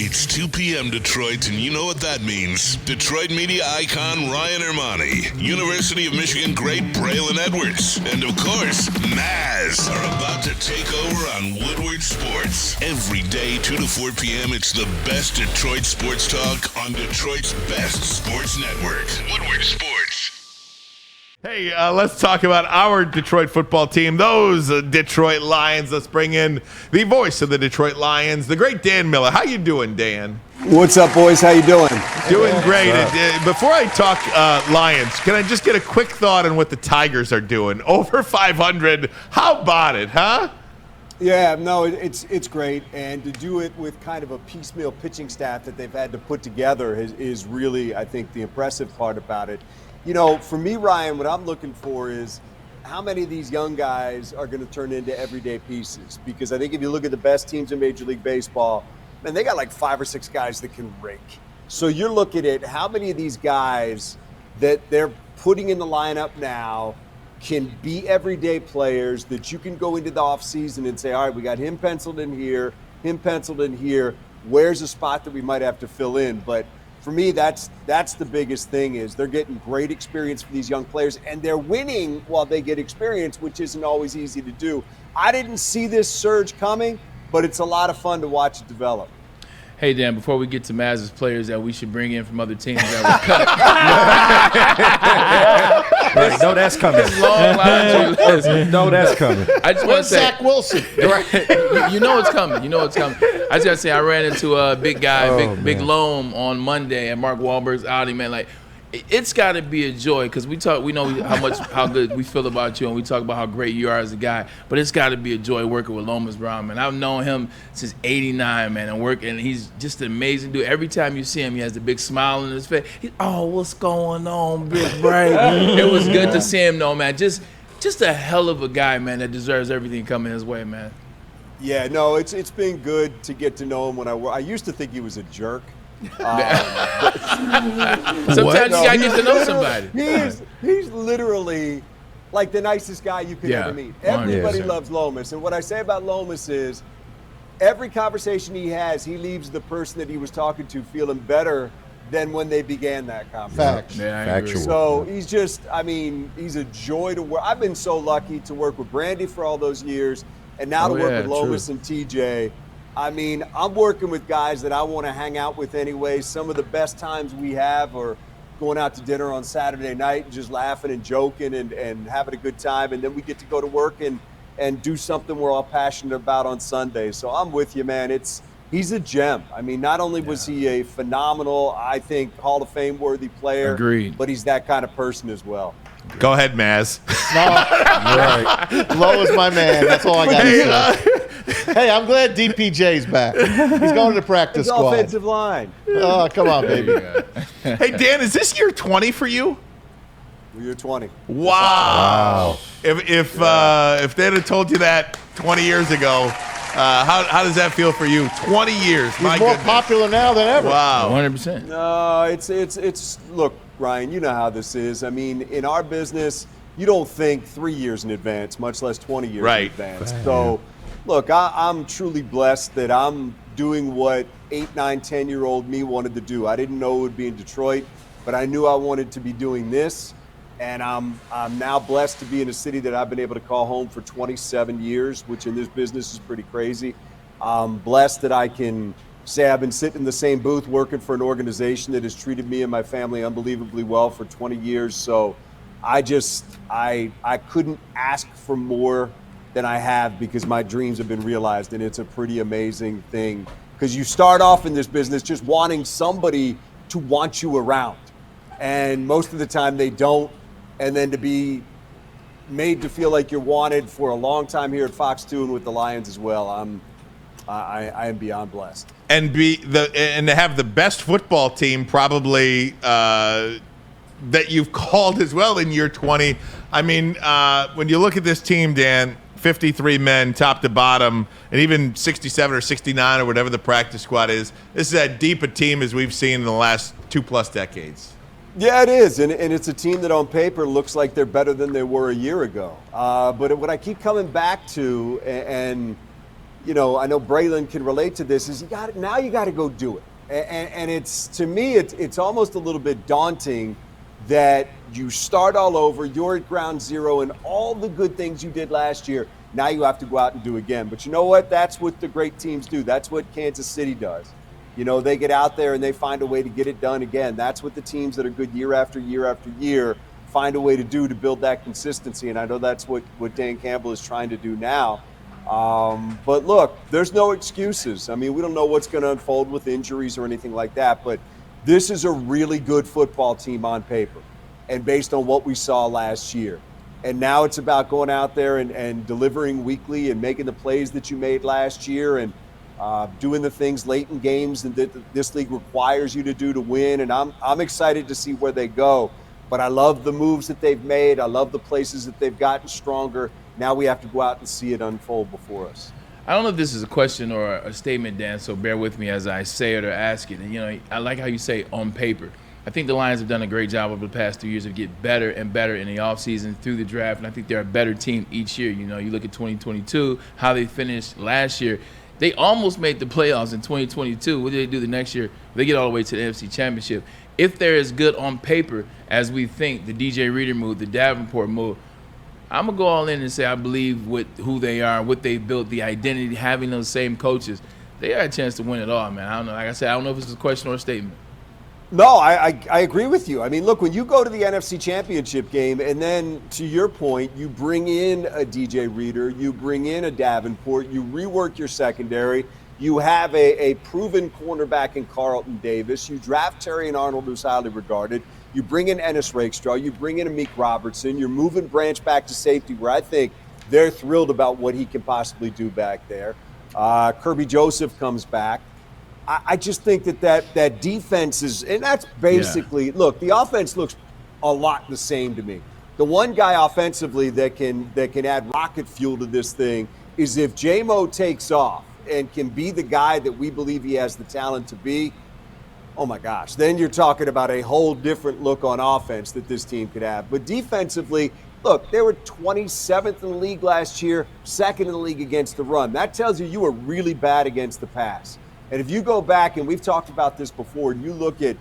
It's 2 p.m. Detroit, and you know what that means. Detroit media icon Ryan Ermanni, University of Michigan great Braylon Edwards, and of course, Maz are about to take over on Woodward Sports. Every day, 2 to 4 p.m., it's the best Detroit sports talk on Detroit's best sports network, Woodward Sports. Hey, let's talk about our Detroit football team, those Detroit Lions. Let's bring in the voice of the Detroit Lions, the great Dan Miller. How you doing, Dan? What's up, boys? How you doing? Doing great. Before I talk Lions, can I just get a quick thought on what the Tigers are doing? Over 500. How about it, huh? Yeah, no, it's great, and to do it with kind of a piecemeal pitching staff that they've had to put together is really, I think, the impressive part about it. You know, for me, Ryan, what I'm looking for is how many of these young guys are going to turn into everyday pieces. Because I think if you look at the best teams in Major League Baseball, man, they got like 5 or 6 guys that can rake. So you're looking at how many of these guys that they're putting in the lineup now can be everyday players that you can go into the offseason and say, all right, we got him penciled in here, where's a spot that we might have to fill in? But for me, that's the biggest thing is they're getting great experience for these young players, and they're winning while they get experience, which isn't always easy to do. I didn't see this surge coming, but it's a lot of fun to watch it develop. Hey, Dan, before we get to Maz's players that we should bring in from other teams that were cut. Right, no, that's coming. No, that's coming. I just want to say, Zach Wilson. Right, you know it's coming. I just got to say, I ran into a big guy, big Loam on Monday at Mark Wahlberg's outing, man. Like, it's got to be a joy because we know how good we feel about you, and we talk about how great you are as a guy. But it's got to be a joy working with Lomas Brown, man. I've known him since '89, man, and he's just an amazing dude. Every time you see him, he has the big smile on his face. What's going on, Big Bray? It was good to see him, though, man. Just a hell of a guy, man, that deserves everything coming his way, man. Yeah, no, it's been good to get to know him. When I used to think he was a jerk. Sometimes you gotta get to know somebody. He's literally like the nicest guy you could ever meet. Everybody loves Lomas, and what I say about Lomas is every conversation he has, he leaves the person that he was talking to feeling better than when they began that conversation. Facts. Yeah, factual. So he's he's a joy to work. I've been so lucky to work with Brandy for all those years, and now to work with Lomas and TJ. I mean, I'm working with guys that I want to hang out with anyway. Some of the best times we have are going out to dinner on Saturday night and just laughing and joking and having a good time. And then we get to go to work and do something we're all passionate about on Sunday. So I'm with you, man. He's a gem. I mean, not only was he a phenomenal, I think, Hall of Fame worthy player, but he's that kind of person as well. Go ahead, Maz. Right. Low is my man. That's all I got to say. Hey, I'm glad DPJ's back. He's going to the practice squad. Offensive line. Oh, come on, baby. Hey, Dan, is this year 20 for you? Year 20. Wow. If they'd have told you that 20 years ago, how does that feel for you? 20 years. He's more popular now than ever. Wow. 100%. No, it's look, Ryan, you know how this is. I mean, in our business, you don't think 3 years in advance, much less 20 years in advance. So, look, I'm truly blessed that I'm doing what 8, 9, 10-year-old me wanted to do. I didn't know it would be in Detroit, but I knew I wanted to be doing this. And I'm now blessed to be in a city that I've been able to call home for 27 years, which in this business is pretty crazy. I'm blessed that I can say I've been sitting in the same booth working for an organization that has treated me and my family unbelievably well for 20 years. So I couldn't ask for more than I have because my dreams have been realized, and it's a pretty amazing thing. Because you start off in this business just wanting somebody to want you around, and most of the time they don't. And then to be made to feel like you're wanted for a long time here at Fox 2 and with the Lions as well, I am beyond blessed. And to have the best football team probably that you've called as well in year 20. I mean, when you look at this team, Dan, 53 men, top to bottom, and even 67 or 69 or whatever the practice squad is, this is as deep a team as we've seen in the last 2+ decades. Yeah, it is, and it's a team that on paper looks like they're better than they were a year ago. But what I keep coming back to, and I know Braylon can relate to this, is you got to go do it. And it's, to me, it's almost a little bit daunting that you start all over, you're at ground zero, and all the good things you did last year, now you have to go out and do again. But you know what? That's what the great teams do. That's what Kansas City does. They get out there and they find a way to get it done again. That's what the teams that are good year after year after year find a way to do to build that consistency. And I know that's what Dan Campbell is trying to do now. But look, there's no excuses. I mean, we don't know what's going to unfold with injuries or anything like that, but this is a really good football team on paper and based on what we saw last year. And now it's about going out there and delivering weekly and making the plays that you made last year and doing the things late in games that this league requires you to do to win. And I'm excited to see where they go. But I love the moves that they've made. I love the places that they've gotten stronger. Now we have to go out and see it unfold before us. I don't know if this is a question or a statement, Dan, so bear with me as I say it or ask it. And, I like how you say on paper. I think the Lions have done a great job over the past 2 years of getting better and better in the offseason through the draft, and I think they're a better team each year. You look at 2022, how they finished last year. They almost made the playoffs in 2022. What did they do the next year? They get all the way to the NFC Championship. If they're as good on paper as we think, the DJ Reader move, the Davenport move, I'm going to go all in and say I believe with who they are, what they built, the identity, having those same coaches. They got a chance to win it all, man. I don't know. Like I said, I don't know if it's a question or a statement. No, I agree with you. I mean, look, when you go to the NFC Championship game and then, to your point, you bring in a DJ Reader, you bring in a Davenport, you rework your secondary, you have a proven cornerback in Carlton Davis, you draft Terry and Arnold, who's highly regarded, you bring in Ennis Rakestraw, you bring in Amik Robertson, you're moving Branch back to safety, where I think they're thrilled about what he can possibly do back there. Kirby Joseph comes back. I just think that defense is, and that's basically, look, the offense looks a lot the same to me. The one guy offensively that can add rocket fuel to this thing is if J-Mo takes off and can be the guy that we believe he has the talent to be, oh my gosh, then you're talking about a whole different look on offense that this team could have. But defensively, look, they were 27th in the league last year, second in the league against the run. That tells you were really bad against the pass. And if you go back, and we've talked about this before, and you look at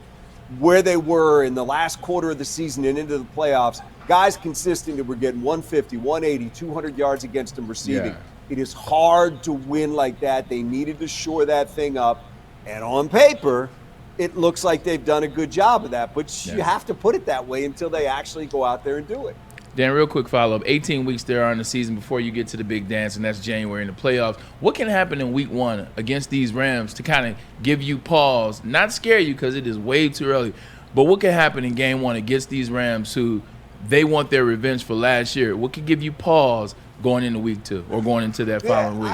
where they were in the last quarter of the season and into the playoffs, guys consistently were getting 150, 180, 200 yards against them receiving. Yeah. It is hard to win like that. They needed to shore that thing up. And on paper, it looks like they've done a good job of that. But you have to put it that way until they actually go out there and do it. Dan, real quick follow-up. 18 weeks there are in the season before you get to the big dance, and that's January in the playoffs. What can happen in week one against these Rams to kind of give you pause, not scare you because it is way too early, but what can happen in game one against these Rams who they want their revenge for last year? What could give you pause going into week two or going into that following week?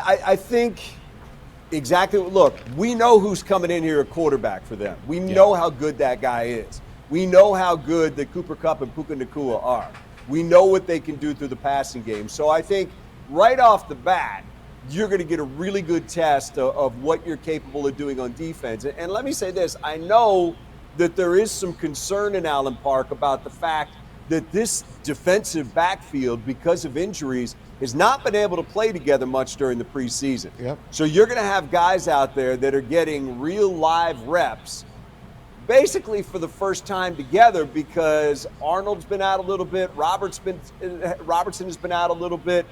I think exactly. Look, we know who's coming in here a quarterback for them. We know how good that guy is. We know how good the Cooper Kupp and Puka Nacua are. We know what they can do through the passing game. So I think right off the bat, you're going to get a really good test of what you're capable of doing on defense. And let me say this. I know that there is some concern in Allen Park about the fact that this defensive backfield, because of injuries, has not been able to play together much during the preseason. Yep. So you're going to have guys out there that are getting real live reps basically for the first time together because Arnold's been out a little bit, Robertson has been out a little bit,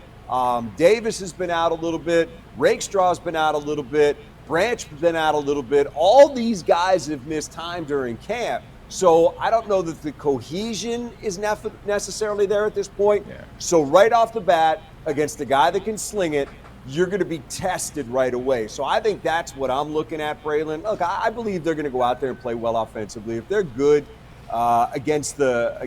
Davis has been out a little bit, Rakestraw's been out a little bit, Branch has been out a little bit. All these guys have missed time during camp. So I don't know that the cohesion is necessarily there at this point. Yeah. So right off the bat, against a guy that can sling it, you're going to be tested right away. So I think that's what I'm looking at, Braylon. Look, I believe they're going to go out there and play well offensively. If they're good against the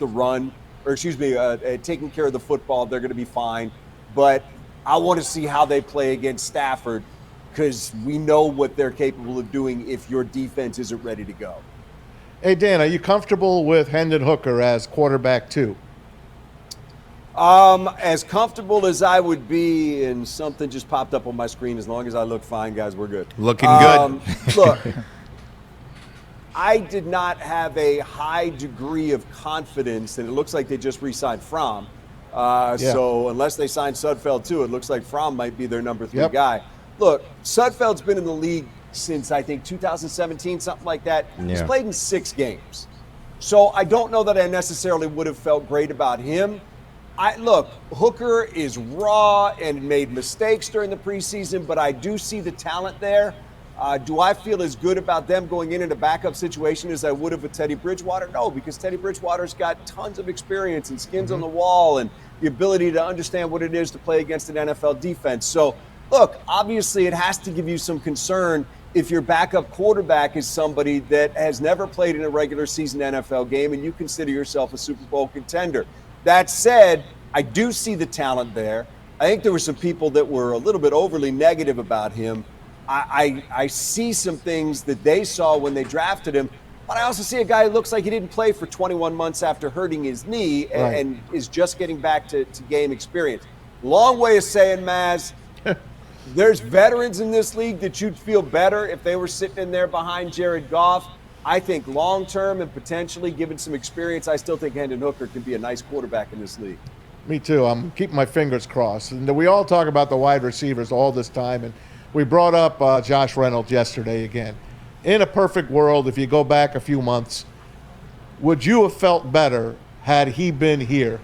run, or taking care of the football, they're going to be fine. But I want to see how they play against Stafford because we know what they're capable of doing if your defense isn't ready to go. Hey, Dan, are you comfortable with Hendon Hooker as quarterback two? As comfortable as I would be, and something just popped up on my screen. As long as I look fine, guys, we're good. Looking good. Look, I did not have a high degree of confidence, and it looks like they just re-signed Fromm, So unless they sign Sudfeld too, it looks like Fromm might be their number 3 guy. Look, Sudfeld's been in the league since, I think, 2017, something like that. Yeah. He's played in 6 games. So I don't know that I necessarily would have felt great about him. Look, Hooker is raw and made mistakes during the preseason, but I do see the talent there. Do I feel as good about them going in a backup situation as I would have with Teddy Bridgewater? No, because Teddy Bridgewater's got tons of experience and skins on the wall and the ability to understand what it is to play against an NFL defense. So, look, obviously it has to give you some concern if your backup quarterback is somebody that has never played in a regular season NFL game and you consider yourself a Super Bowl contender. That said, I do see the talent there. I think there were some people that were a little bit overly negative about him. I see some things that they saw when they drafted him, but I also see a guy who looks like he didn't play for 21 months after hurting his knee and is just getting back to game experience. Long way of saying, Maz, there's veterans in this league that you'd feel better if they were sitting in there behind Jared Goff. I think long-term and potentially given some experience, I still think Hendon Hooker can be a nice quarterback in this league. Me too. I'm keeping my fingers crossed. And we all talk about the wide receivers all this time, and we brought up Josh Reynolds yesterday again. In a perfect world, if you go back a few months, would you have felt better had he been here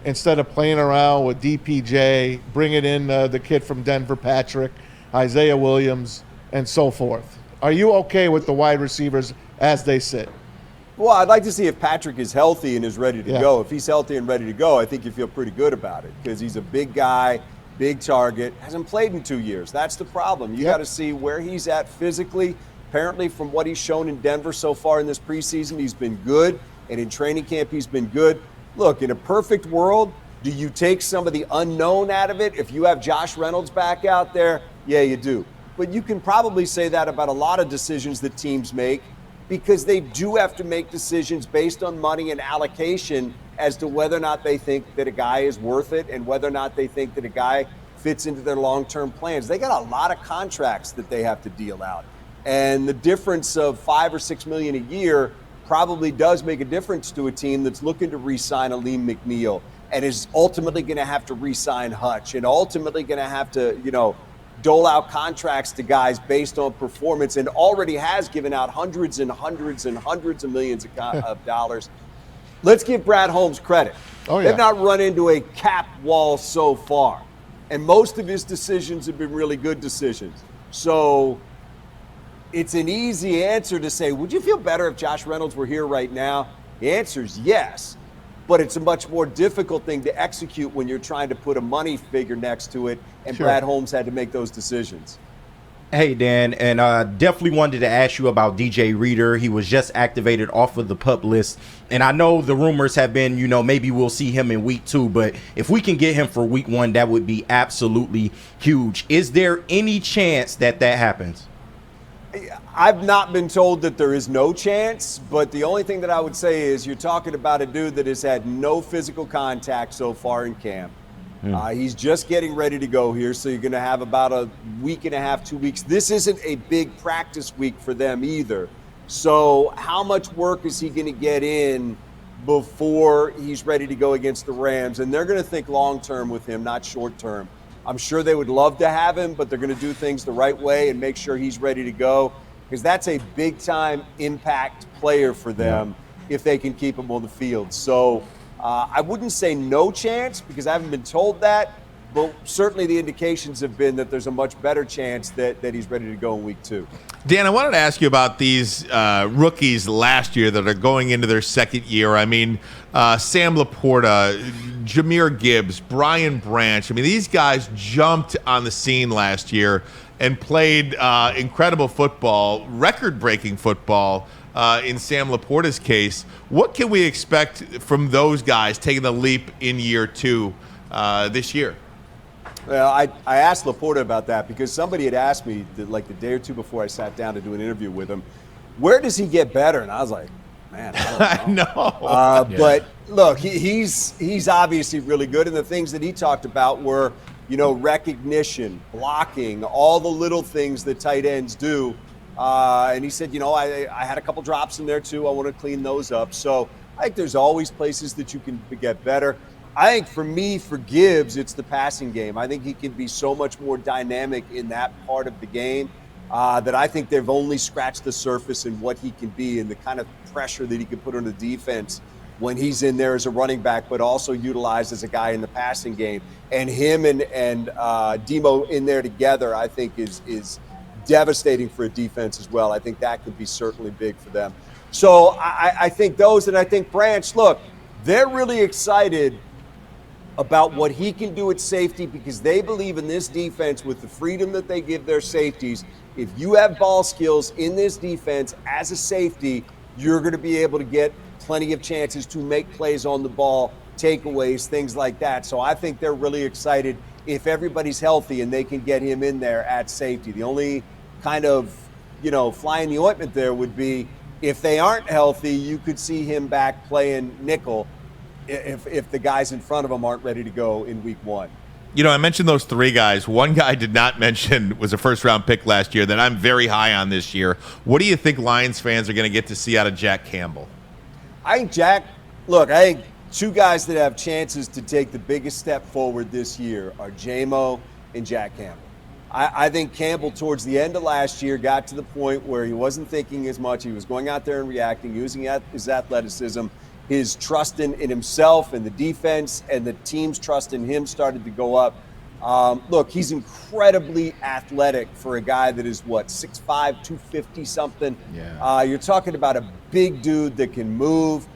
instead of playing around with DPJ, bringing in the kid from Denver, Patrick, Isaiah Williams, and so forth? Are you okay with the wide receivers as they sit? Well, I'd like to see if Patrick is healthy and is ready to go. If he's healthy and ready to go, I think you feel pretty good about it because he's a big guy, big target, hasn't played in 2 years. That's the problem. You got to see where he's at physically. Apparently, from what he's shown in Denver so far in this preseason, he's been good. And in training camp, he's been good. Look, in a perfect world, do you take some of the unknown out of it? If you have Josh Reynolds back out there, yeah, you do. But you can probably say that about a lot of decisions that teams make because they do have to make decisions based on money and allocation as to whether or not they think that a guy is worth it and whether or not they think that a guy fits into their long-term plans. They got a lot of contracts that they have to deal out. And the difference of $5 or $6 million a year probably does make a difference to a team that's looking to re-sign Aleem McNeil and is ultimately going to have to re-sign Hutch and ultimately going to have to, dole out contracts to guys based on performance and already has given out hundreds and hundreds and hundreds of millions of dollars. Let's give Brad Holmes credit. They've not run into a cap wall so far. And most of his decisions have been really good decisions. So it's an easy answer to say, would you feel better if Josh Reynolds were here right now? The answer is yes. But it's a much more difficult thing to execute when you're trying to put a money figure next to it, and Brad Holmes had to make those decisions. Hey, Dan, and definitely wanted to ask you about DJ Reader. He was just activated off of the PUP list, and I know the rumors have been, maybe we'll see him in week 2, but if we can get him for week 1, that would be absolutely huge. Is there any chance that happens? I've not been told that there is no chance, but the only thing that I would say is you're talking about a dude that has had no physical contact so far in camp. He's just getting ready to go here, so you're going to have about a week and a half, 2 weeks. This isn't a big practice week for them either. So how much work is he going to get in before he's ready to go against the Rams? And they're going to think long-term with him, not short-term. I'm sure they would love to have him, but they're going to do things the right way and make sure he's ready to go because that's a big-time impact player for them if they can keep him on the field. So I wouldn't say no chance because I haven't been told that, but certainly the indications have been that there's a much better chance that he's ready to go in week 2. Dan, I wanted to ask you about these rookies last year that are going into their second year. I mean, Sam Laporta, Jahmyr Gibbs, Brian Branch. I mean, these guys jumped on the scene last year and played incredible football, record-breaking football in Sam Laporta's case. What can we expect from those guys taking the leap in year 2 this year? Well, I asked Laporta about that because somebody had asked me like the day or two before I sat down to do an interview with him, where does he get better? And I was like, man, I don't know. But look, he's obviously really good. And the things that he talked about were, recognition, blocking, all the little things that tight ends do. And he said, I had a couple drops in there too. I want to clean those up. So I think there's always places that you can get better. I think for me, for Gibbs, it's the passing game. I think he can be so much more dynamic in that part of the game that I think they've only scratched the surface in what he can be and the kind of pressure that he can put on the defense when he's in there as a running back, but also utilized as a guy in the passing game. And him and Demo in there together, I think is devastating for a defense as well. I think that could be certainly big for them. So I think those, and I think Branch, look, they're really excited about what he can do at safety because they believe in this defense with the freedom that they give their safeties. If you have ball skills in this defense as a safety, you're going to be able to get plenty of chances to make plays on the ball, takeaways, things like that. So I think they're really excited if everybody's healthy and they can get him in there at safety. The only kind of, fly in the ointment there would be if they aren't healthy, you could see him back playing nickel if the guys in front of him aren't ready to go in week 1. I mentioned those 3 guys. One guy I did not mention was a first-round pick last year that I'm very high on this year. What do you think Lions fans are going to get to see out of Jack Campbell? I think 2 guys that have chances to take the biggest step forward this year are J-Mo and Jack Campbell. I think Campbell, towards the end of last year, got to the point where he wasn't thinking as much. He was going out there and reacting, using his athleticism. His trust in himself and the defense and the team's trust in him started to go up. Look, he's incredibly athletic for a guy that is, 6'5", 250 something. Yeah. You're talking about a big dude that can move.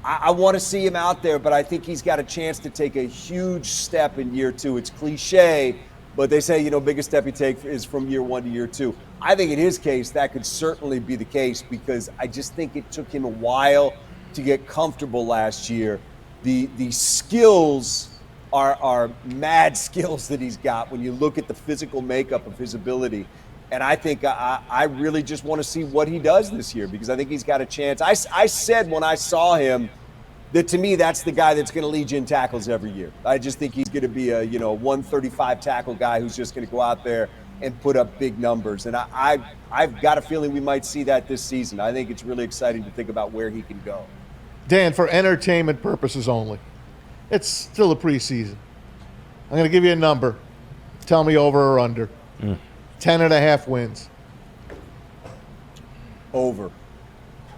I want to see him out there, but I think he's got a chance to take a huge step in year 2. It's cliche, but they say, biggest step you take is from year 1 to year 2. I think in his case, that could certainly be the case because I just think it took him a while to get comfortable last year. The skills are mad skills that he's got when you look at the physical makeup of his ability. And I think I really just want to see what he does this year because I think he's got a chance. I said when I saw him that to me that's the guy that's going to lead you in tackles every year. I just think he's going to be a 135 tackle guy who's just going to go out there and put up big numbers. And I've got a feeling we might see that this season. I think it's really exciting to think about where he can go. Dan, for entertainment purposes only, it's still a preseason. I'm going to give you a number. Tell me over or under. 10.5 wins. Over.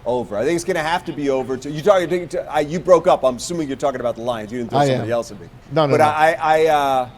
I think it's going to have to be over. You broke up. I'm assuming you're talking about the Lions. You didn't throw somebody else at me. No. But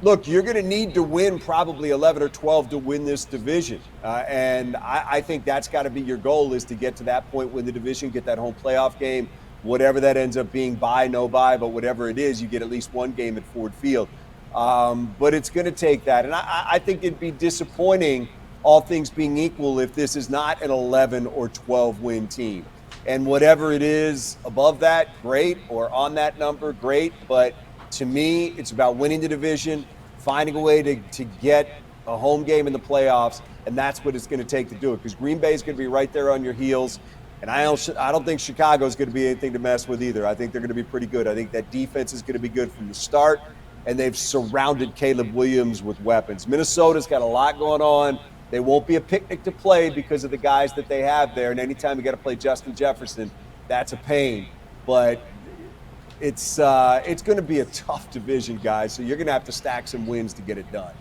look, you're going to need to win probably 11 or 12 to win this division. And I think that's got to be your goal is to get to that point, win the division, get that home playoff game, whatever that ends up being, bye, no bye, but whatever it is, you get at least one game at Ford Field. But it's going to take that. And I think it'd be disappointing, all things being equal, if this is not an 11 or 12 win team. And whatever it is above that, great, or on that number, great. But to me, it's about winning the division, finding a way to get a home game in the playoffs, and that's what it's going to take to do it. Because Green Bay is going to be right there on your heels, and I don't think Chicago is going to be anything to mess with either. I think they're going to be pretty good. I think that defense is going to be good from the start, and they've surrounded Caleb Williams with weapons. Minnesota's got a lot going on. They won't be a picnic to play because of the guys that they have there, and anytime you got to play Justin Jefferson, that's a pain. But it's going to be a tough division, guys, so you're going to have to stack some wins to get it done.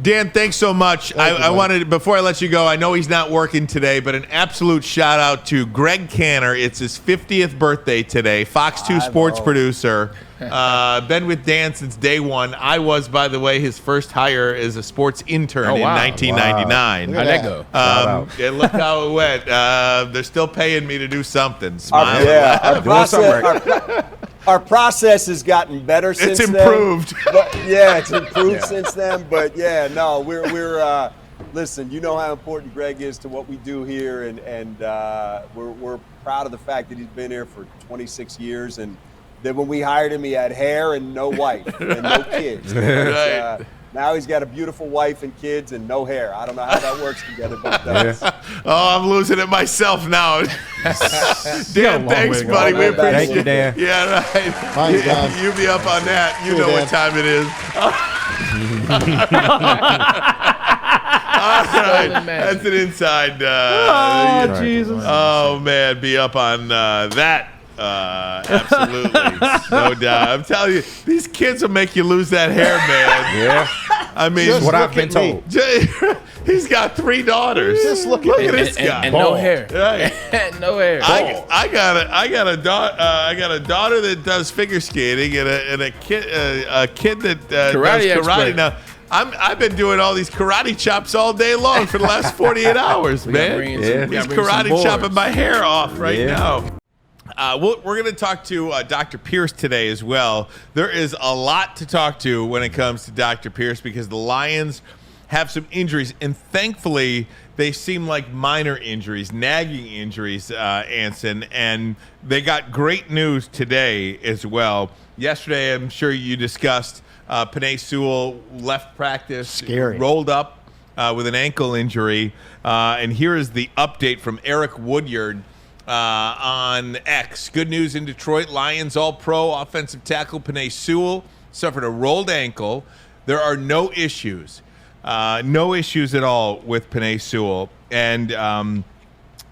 Dan, thanks so much. I wanted, before I let you go, I know he's not working today, but an absolute shout out to Greg Canner. It's his 50th birthday today. Fox 2 sports producer. Been with Dan since day one. I was, by the way, his first hire as a sports intern in 1999. How'd that go? And look how it went. They're still paying me to do something. Our process has gotten better since then. It's improved. It's improved since then. But we're listen. You know how important Greg is to what we do here, and we're proud of the fact that he's been here for 26 years, and that when we hired him, he had hair and no wife and no kids. Right. Now he's got a beautiful wife and kids and no hair. I don't know how that works together, but I'm losing it myself now. Dan, thanks, buddy. We appreciate it. Thank you, Dan. Yeah, right. You be up on that. You know what time it is. All right. That's an inside. Jesus. Oh, man. Be up on that. Absolutely. No doubt. I'm telling you, these kids will make you lose that hair, man. Yeah. I mean, That's what I've been told. He's got 3 daughters. Just look at and, this guy. and no hair. Right. No hair. I got a daughter that does figure skating and a kid that does karate expert. now. I've been doing all these karate chops all day long for the last 48 hours, man. He's karate chopping my hair off right now. We're going to talk to Dr. Pierce today as well. There is a lot to talk to when it comes to Dr. Pierce because the Lions have some injuries, and thankfully they seem like minor injuries, nagging injuries, Anson, and they got great news today as well. Yesterday, I'm sure you discussed Penei Sewell left practice, scary, rolled up with an ankle injury, and here is the update from Eric Woodward on X. Good news in Detroit. Lions All-Pro offensive tackle Penei Sewell suffered a rolled ankle. There are no issues. No issues at all with Penei Sewell. And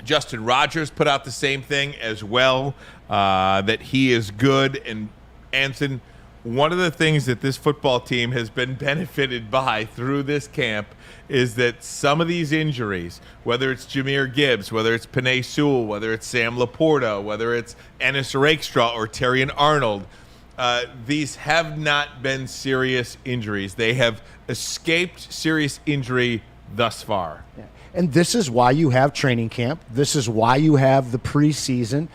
Justin Rogers put out the same thing as well, that he is good. And Anson, one of the things that this football team has been benefited by through this camp is that some of these injuries, whether it's Jahmyr Gibbs, whether it's Penei Sewell, whether it's Sam Laporta, whether it's Ennis Rakestraw or Terrion Arnold, these have not been serious injuries. They have escaped serious injury thus far. Yeah. And this is why you have training camp. This is why you have the preseason.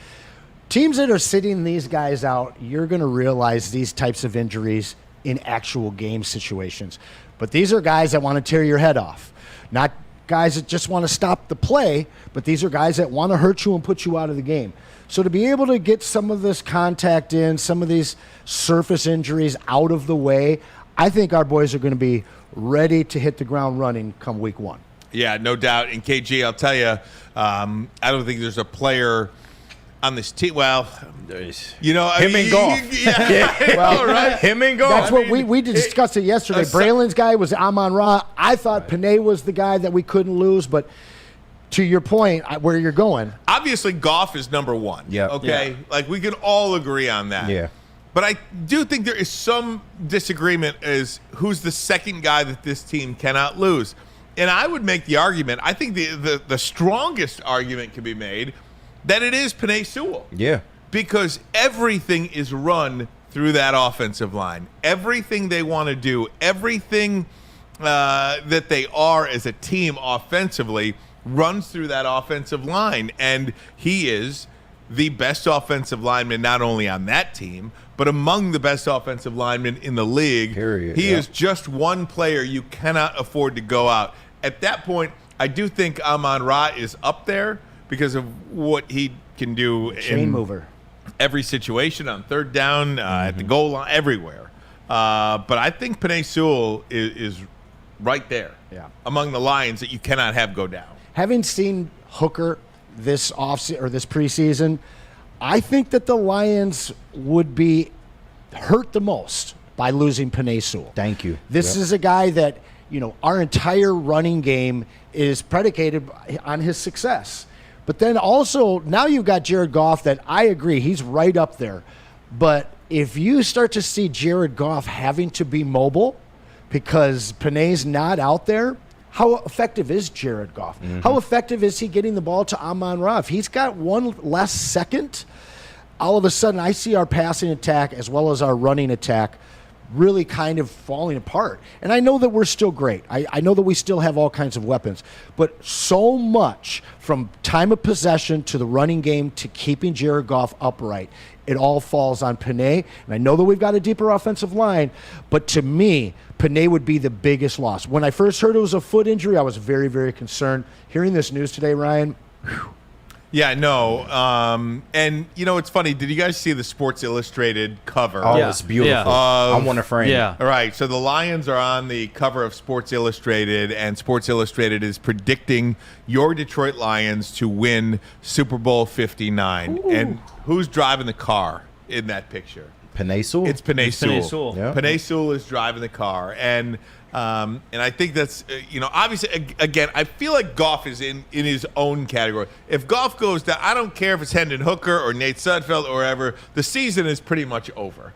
Teams that are sitting these guys out, you're going to realize these types of injuries in actual game situations. But these are guys that want to tear your head off, not guys that just want to stop the play, but these are guys that want to hurt you and put you out of the game. So to be able to get some of this contact in, some of these surface injuries out of the way, I think our boys are going to be ready to hit the ground running come week 1. Yeah, no doubt. And KG, I'll tell you, I don't think there's a player on this team. Well, you know, him and Goff. Well, right. Him and Goff. That's what we discussed it yesterday. Braylon's guy was Amon-Ra. I thought Penei was the guy that we couldn't lose, but to your point, where you're going. Obviously, Goff is number 1. Yeah. Okay? Yeah. Like, we can all agree on that. Yeah. But I do think there is some disagreement as who's the second guy that this team cannot lose. And I would make the argument, I think the strongest argument can be made that it is Penei Sewell. Yeah. Because everything is run through that offensive line. Everything they want to do, everything that they are as a team offensively runs through that offensive line. And he is the best offensive lineman not only on that team, but among the best offensive linemen in the league. Period. He is just one player you cannot afford to go out. At that point, I do think Amon-Ra is up there because of what he can do Chain mover. Every situation on third down, at the goal line, everywhere. But I think Penei Sewell is right there among the Lions that you cannot have go down. Having seen Hooker this this preseason, I think that the Lions would be hurt the most by losing Penei Sewell. Thank you. This is a guy that, you know, our entire running game is predicated on his success. But then also, now you've got Jared Goff that I agree, he's right up there. But if you start to see Jared Goff having to be mobile because Penei's not out there, how effective is Jared Goff? Mm-hmm. How effective is he getting the ball to Amon-Ra? If he's got one less second, all of a sudden I see our passing attack as well as our running attack really kind of falling apart. And I know that we're still great. I know that we still have all kinds of weapons. But so much from time of possession to the running game to keeping Jared Goff upright, it all falls on Penei. And I know that we've got a deeper offensive line, but to me, Penei would be the biggest loss. When I first heard it was a foot injury, I was very, very concerned. Hearing this news today, Ryan, whew. Yeah, no. And, you know, it's funny. Did you guys see the Sports Illustrated cover? Oh, it's beautiful. I want to frame it. All right, so the Lions are on the cover of Sports Illustrated, and Sports Illustrated is predicting your Detroit Lions to win Super Bowl 59. Ooh. And who's driving the car in that picture? Penei Sewell. It's Penei Sewell. Yeah. Penei Sewell is driving the car. And And I think that's, obviously, again, I feel like Goff is in his own category. If Goff goes down, I don't care if it's Hendon Hooker or Nate Sudfeld or whatever, the season is pretty much over.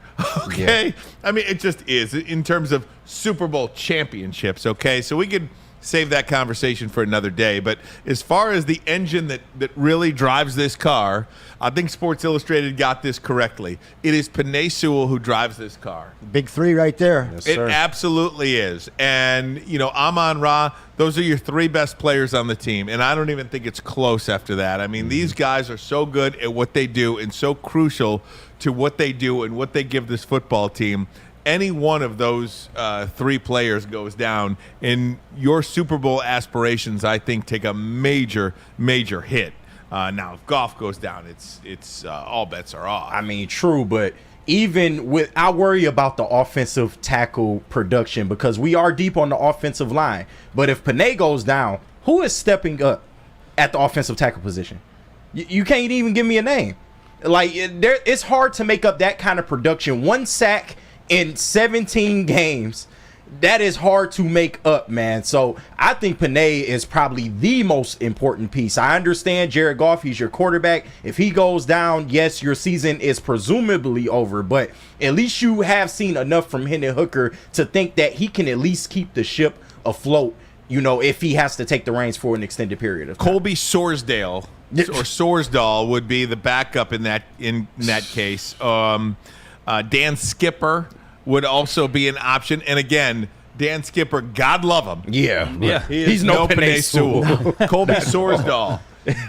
Okay? Yeah. I mean, it just is in terms of Super Bowl championships, okay? So we could save that conversation for another day. But as far as the engine that really drives this car, I think Sports Illustrated got this correctly. It is Penei Sewell who drives this car. Big three right there. Yes, it absolutely is. And, Amon-Ra, those are your three best players on the team. And I don't even think it's close after that. I mean, these guys are so good at what they do and so crucial to what they do and what they give this football team. Any one of those three players goes down, and your Super Bowl aspirations, I think, take a major, major hit. Now, if Goff goes down, it's all bets are off. I mean, true, but even with, I worry about the offensive tackle production because we are deep on the offensive line. But if Penei goes down, who is stepping up at the offensive tackle position? You can't even give me a name. Like, it's hard to make up that kind of production. One sack in 17 games, that is hard to make up, man. So I think Penei is probably the most important piece. I understand Jared Goff, he's your quarterback. If he goes down, yes, your season is presumably over, but at least you have seen enough from Hendon Hooker to think that he can at least keep the ship afloat, if he has to take the reins for an extended period of time. Colby Sorsdale or Sorsdal would be the backup in that case. Dan Skipper would also be an option. And again, Dan Skipper, God love him. Yeah. He's no Penei Sewell. Colby Sorsdal,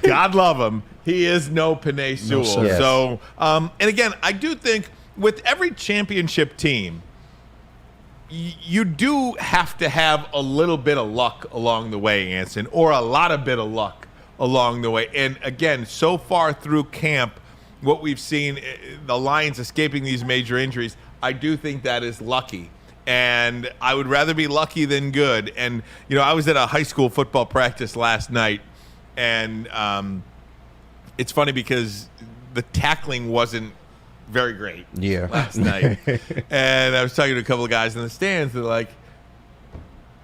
God love him. He is no Penei Sewell. No, yes. So, and again, I do think with every championship team, you do have to have a little bit of luck along the way, Anson, or a lot of bit of luck along the way. And again, so far through camp, what we've seen, the Lions escaping these major injuries, I do think that is lucky. And I would rather be lucky than good. And, I was at a high school football practice last night, and it's funny because the tackling wasn't very great last night. And I was talking to a couple of guys in the stands. They're like,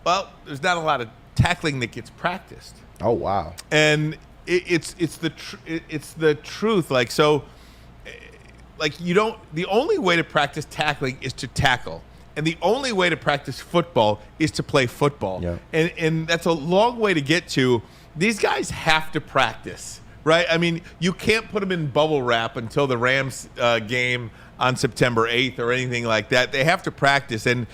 well, there's not a lot of tackling that gets practiced. Oh, wow. And it's the truth. Like, so, like, the only way to practice tackling is to tackle. And the only way to practice football is to play football. Yeah. And that's a long way to get to. These guys have to practice, right? I mean, you can't put them in bubble wrap until the Rams game on September 8th or anything like that. They have to practice. And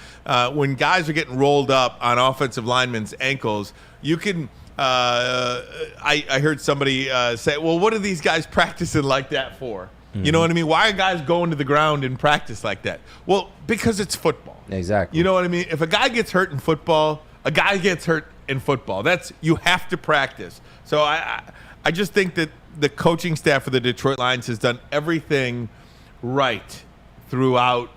when guys are getting rolled up on offensive linemen's ankles, you can I heard somebody say, well, what are these guys practicing like that for? Mm-hmm. You know what I mean? Why are guys going to the ground in practice like that? Well, because it's football. Exactly. You know what I mean? If a guy gets hurt in football, a guy gets hurt in football. You have to practice. So I just think that the coaching staff for the Detroit Lions has done everything right throughout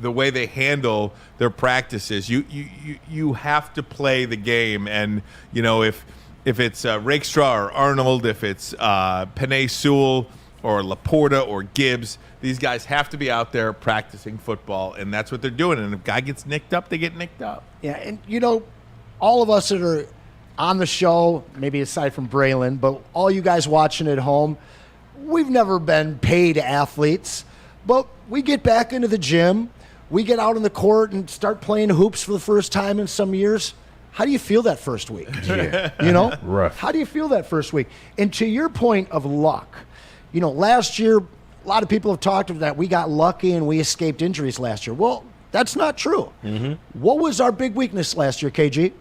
the way they handle their practices. You have to play the game, and if it's Rakestraw or Arnold, if it's Penei Sewell or Laporta or Gibbs, these guys have to be out there practicing football, and that's what they're doing. And if a guy gets nicked up, they get nicked up. Yeah, and all of us that are on the show, maybe aside from Braylon, but all you guys watching at home, we've never been paid athletes, but we get back into the gym, we get out on the court and start playing hoops for the first time in some years. How do you feel that first week? Yeah. Rough. How do you feel that first week? And to your point of luck, last year, a lot of people have talked about that we got lucky and we escaped injuries last year. Well, that's not true. Mm-hmm. What was our big weakness last year, KG?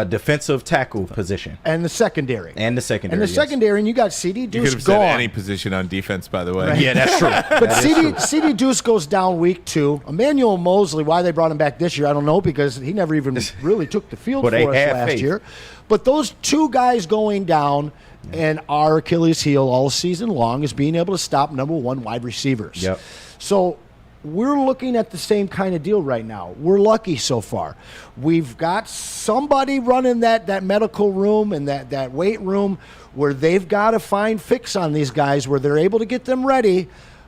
Defensive tackle position. And the secondary. Yes. Secondary, and you got CD Deuce gone. You could have said any position on defense, by the way. Right. Yeah, that's true. But CD Deuce goes down week 2. Emmanuel Mosley, why they brought him back this year, I don't know, because he never even really took the field for us last year. But those two guys going down, and our Achilles heel all season long is being able to stop number 1 wide receivers. Yep. So we're looking at the same kind of deal right now. We're lucky so far. We've got somebody running that medical room and that weight room where they've got to find fix on these guys where they're able to get them ready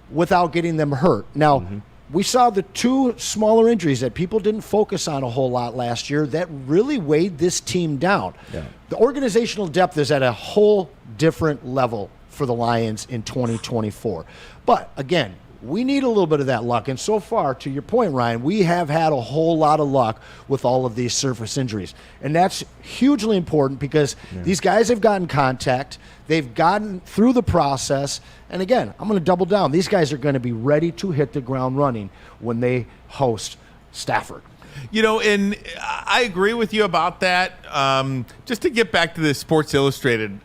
without getting them hurt. Now, we saw the two smaller injuries that people didn't focus on a whole lot last year that really weighed this team down. Yeah. The organizational depth is at a whole different level for the Lions in 2024. But again, we need a little bit of that luck. And so far, to your point, Ryan, we have had a whole lot of luck with all of these surface injuries. And that's hugely important because these guys have gotten contact. They've gotten through the process. And again, I'm going to double down. These guys are going to be ready to hit the ground running when they host Stafford. You know, and I agree with you about that. Just to get back to the Sports Illustrated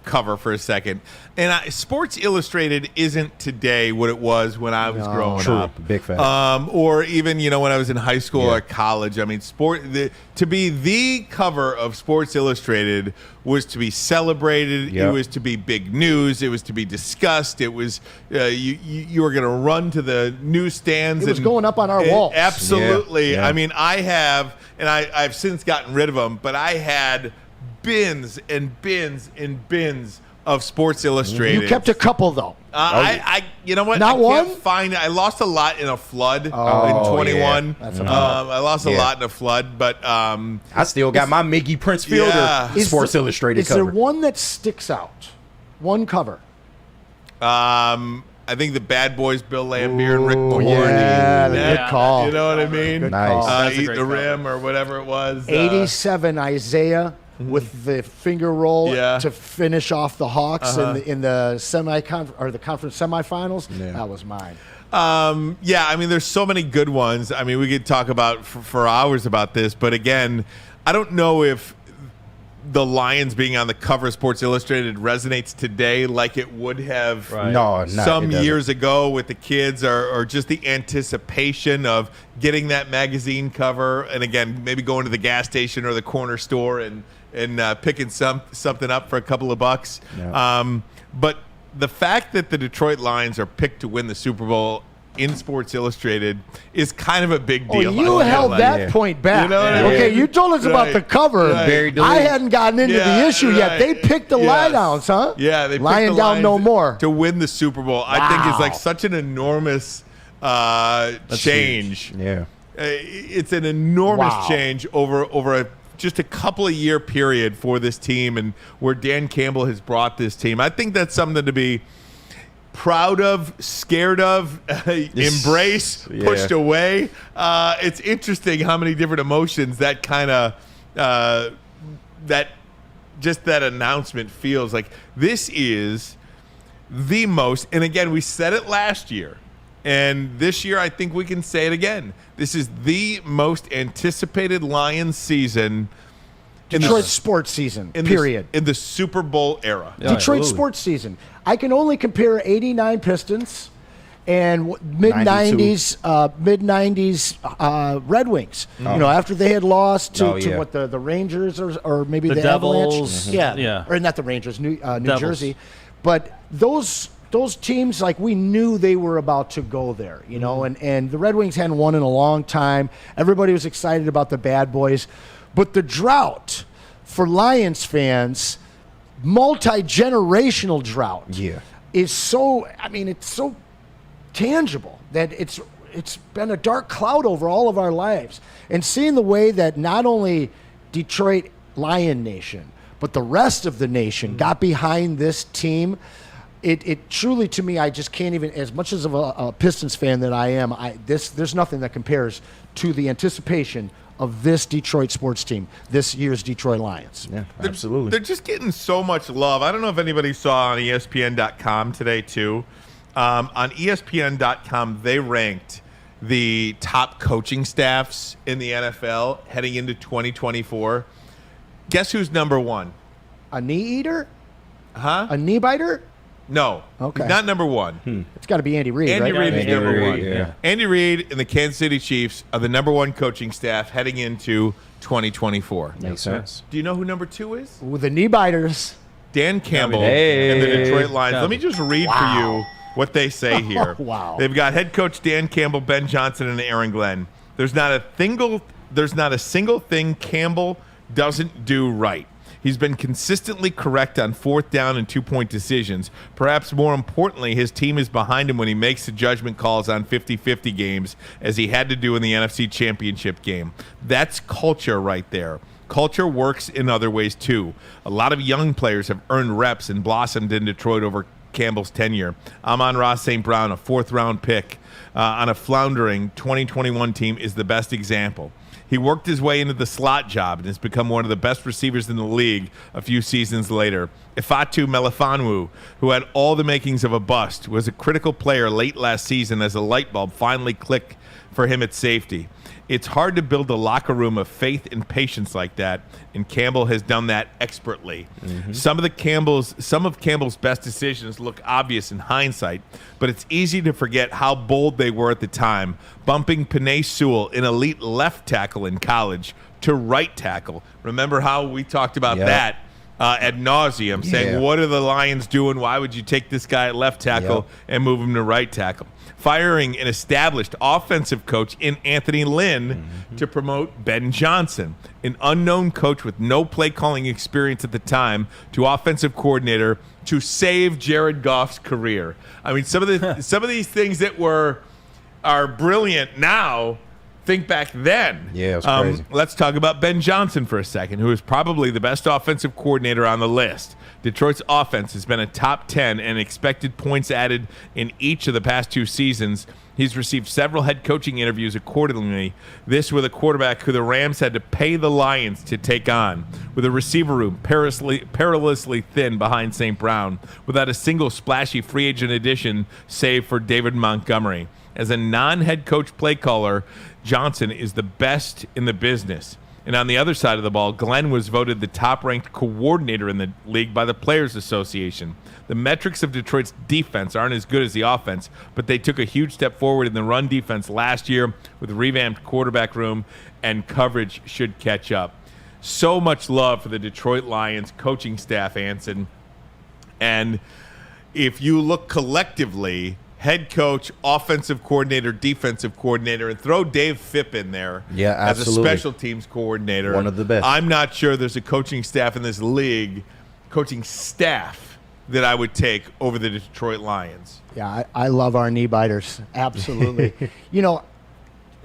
cover for a second. And Sports Illustrated isn't today what it was when I was growing up. Big fan. Or even, you know, when I was in high school or college. I mean, to be the cover of Sports Illustrated was to be celebrated. Yep. It was to be big news. It was to be discussed. It was you were going to run to the newsstands. It was going up on our walls. Absolutely. Yeah. I mean, I have, and I've since gotten rid of them, but I had bins and bins and bins of Sports Illustrated. You kept a couple, though. You know what? Not I one? can't find it. I lost a lot in a flood in 21. That's I lost a lot in a flood, but I still got my Miggy Prince Fielder Sports Illustrated is cover. there one that sticks out? One cover. I think the Bad Boys, Bill Lambier and Rick Mahorn. Yeah, good call. You know what I mean? Good Nice. call. That's a Eat great the cover. Rim or whatever it was. 87 Isaiah with the finger roll Yeah. to finish off the Hawks in the the conference semifinals. Yeah. That was mine. Yeah, I mean, there's so many good ones. I mean, we could talk about for hours about this, but again, I don't know if the Lions being on the cover of Sports Illustrated resonates today like it would have No, some years ago with the kids, or just the anticipation of getting that magazine cover, and again, maybe going to the gas station or the corner store and picking something up for a couple of bucks. Yeah. But the fact that the Detroit Lions are picked to win the Super Bowl in Sports Illustrated is kind of a big deal. You held that point back. You know what I mean? Okay, you told us about Right. the cover. Right. Very I deliberate. hadn't gotten into Yeah, the issue yet. right. They picked the lie Yes. downs, huh? Yeah, they picked lying the down no Lions more to win the Super Bowl. I think is like Wow. such an enormous change. Yeah. It's an enormous Wow. change over just a couple of year period for this team, and where Dan Campbell has brought this team. I think that's something to be proud of, scared of, embrace, Yeah. pushed away. It's interesting how many different emotions that kind of that announcement feels like. This is the most, and again, we said it last year, and this year I think we can say it again. This is the most anticipated Lions season in Detroit sports season, period. in the Super Bowl era. Detroit sports season. I can only compare 89 Pistons and mid 90s Red Wings. You know, after they had lost to what the Rangers or maybe the Devils. Avalanche. Yeah. Or not the Rangers, New Devils. Jersey. But those teams, like, we knew they were about to go there, you know, and the Red Wings hadn't won in a long time. Everybody was excited about the Bad Boys. But the drought for Lions fans, multi-generational drought, is so, I mean, it's so tangible that it's been a dark cloud over all of our lives. And seeing the way that not only Detroit Lion Nation, but the rest of the nation got behind this team, it truly, to me, I just can't even, as much as of a Pistons fan that I am, there's nothing that compares to the anticipation of this Detroit sports team, this year's Detroit Lions. Yeah, absolutely. They're just getting so much love. I don't know if anybody saw on ESPN.com today, too. On ESPN.com, they ranked the top coaching staffs in the NFL heading into 2024. Guess who's number one? A knee eater? Huh? A knee biter? No. Okay. He's not number one. It's got to be Andy Reid, Andy right? Reid is Andy number Reid, one. yeah. Andy Reid and the Kansas City Chiefs are the number one coaching staff heading into 2024. Makes sense. Do you know who number two is? With the knee biters. Dan Campbell Hey. and the Detroit Lions. Let me just read for you what they say here. Wow. They've got head coach Dan Campbell, Ben Johnson, and Aaron Glenn. There's not a single thing Campbell doesn't do right. He's been consistently correct on 4th down and 2-point decisions. Perhaps more importantly, his team is behind him when he makes the judgment calls on 50-50 games, as he had to do in the NFC Championship game. That's culture right there. Culture works in other ways, too. A lot of young players have earned reps and blossomed in Detroit over Campbell's tenure. Amon-Ra St. Brown, a 4th-round pick on a floundering 2021 team, is the best example. He worked his way into the slot job and has become one of the best receivers in the league a few seasons later. Ifeatu Melifonwu, who had all the makings of a bust, was a critical player late last season as a light bulb finally clicked for him at safety. It's hard to build a locker room of faith and patience like that, and Campbell has done that expertly. Some of Campbell's best decisions look obvious in hindsight, but it's easy to forget how bold they were at the time, bumping Penei Sewell, an elite left tackle in college, to right tackle. Remember how we talked about that ad nauseum, saying, what are the Lions doing? Why would you take this guy at left tackle and move him to right tackle? Firing an established offensive coach in Anthony Lynn to promote Ben Johnson, an unknown coach with no play calling experience at the time, to offensive coordinator to save Jared Goff's career. I mean, some of these things that are brilliant now, think back then. Yeah, it was crazy. Let's talk about Ben Johnson for a second, who is probably the best offensive coordinator on the list. Detroit's offense has been a top 10 and expected points added in each of the past 2 seasons. He's received several head coaching interviews accordingly, this with a quarterback who the Rams had to pay the Lions to take on, with a receiver room perilously thin behind St. Brown, without a single splashy free agent addition save for David Montgomery. As a non-head coach play caller, Johnson is the best in the business. And on the other side of the ball, Glenn was voted the top-ranked coordinator in the league by the Players Association. The metrics of Detroit's defense aren't as good as the offense, but they took a huge step forward in the run defense last year with a revamped quarterback room, and coverage should catch up. So much love for the Detroit Lions coaching staff, Anson. And if you look collectively, head coach, offensive coordinator, defensive coordinator, and throw Dave Phipp in there as a special teams coordinator. One of the best. I'm not sure there's a coaching staff in this league, that I would take over the Detroit Lions. Yeah, I love our knee biters. Absolutely. A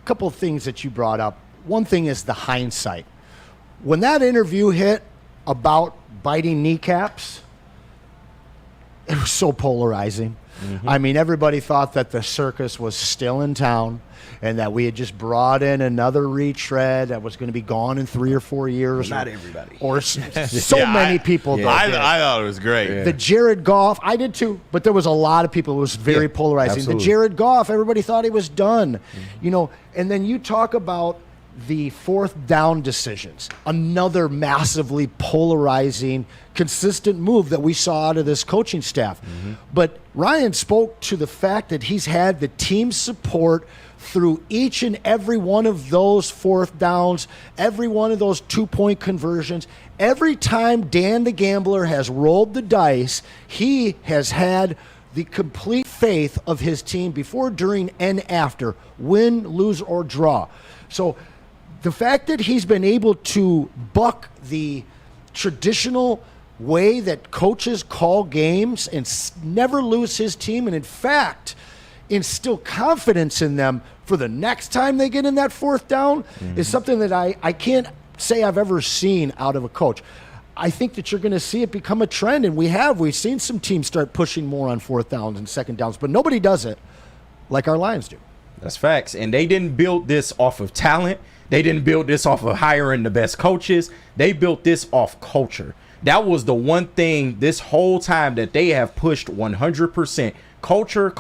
couple of things that you brought up. One thing is the hindsight. When that interview hit about biting kneecaps, it was so polarizing. I mean, everybody thought that the circus was still in town and that we had just brought in another retread that was going to be gone in 3 or 4 years. Not everybody. Or many people I did. I thought it was great. The Jared Goff, I did too, but there was a lot of people. It was very polarizing. Absolutely. The Jared Goff, everybody thought he was done. And then you talk about the 4th down decisions, another massively polarizing, consistent move that we saw out of this coaching staff. But Ryan spoke to the fact that he's had the team's support through each and every one of those 4th downs, every one of those 2-point conversions. Every time Dan the Gambler has rolled the dice, he has had the complete faith of his team before, during, and after, win, lose, or draw. So the fact that he's been able to buck the traditional way that coaches call games and never lose his team, and in fact instill confidence in them for the next time they get in that 4th down, is something that I can't say I've ever seen out of a coach. I think that you're going to see it become a trend, and we've seen some teams start pushing more on 4th downs and 2nd downs, but nobody does it like our Lions do. That's facts. And they didn't build this off of talent. They didn't build this off of hiring the best coaches. They built this off culture. That was the one thing this whole time that they have pushed 100%. Culture,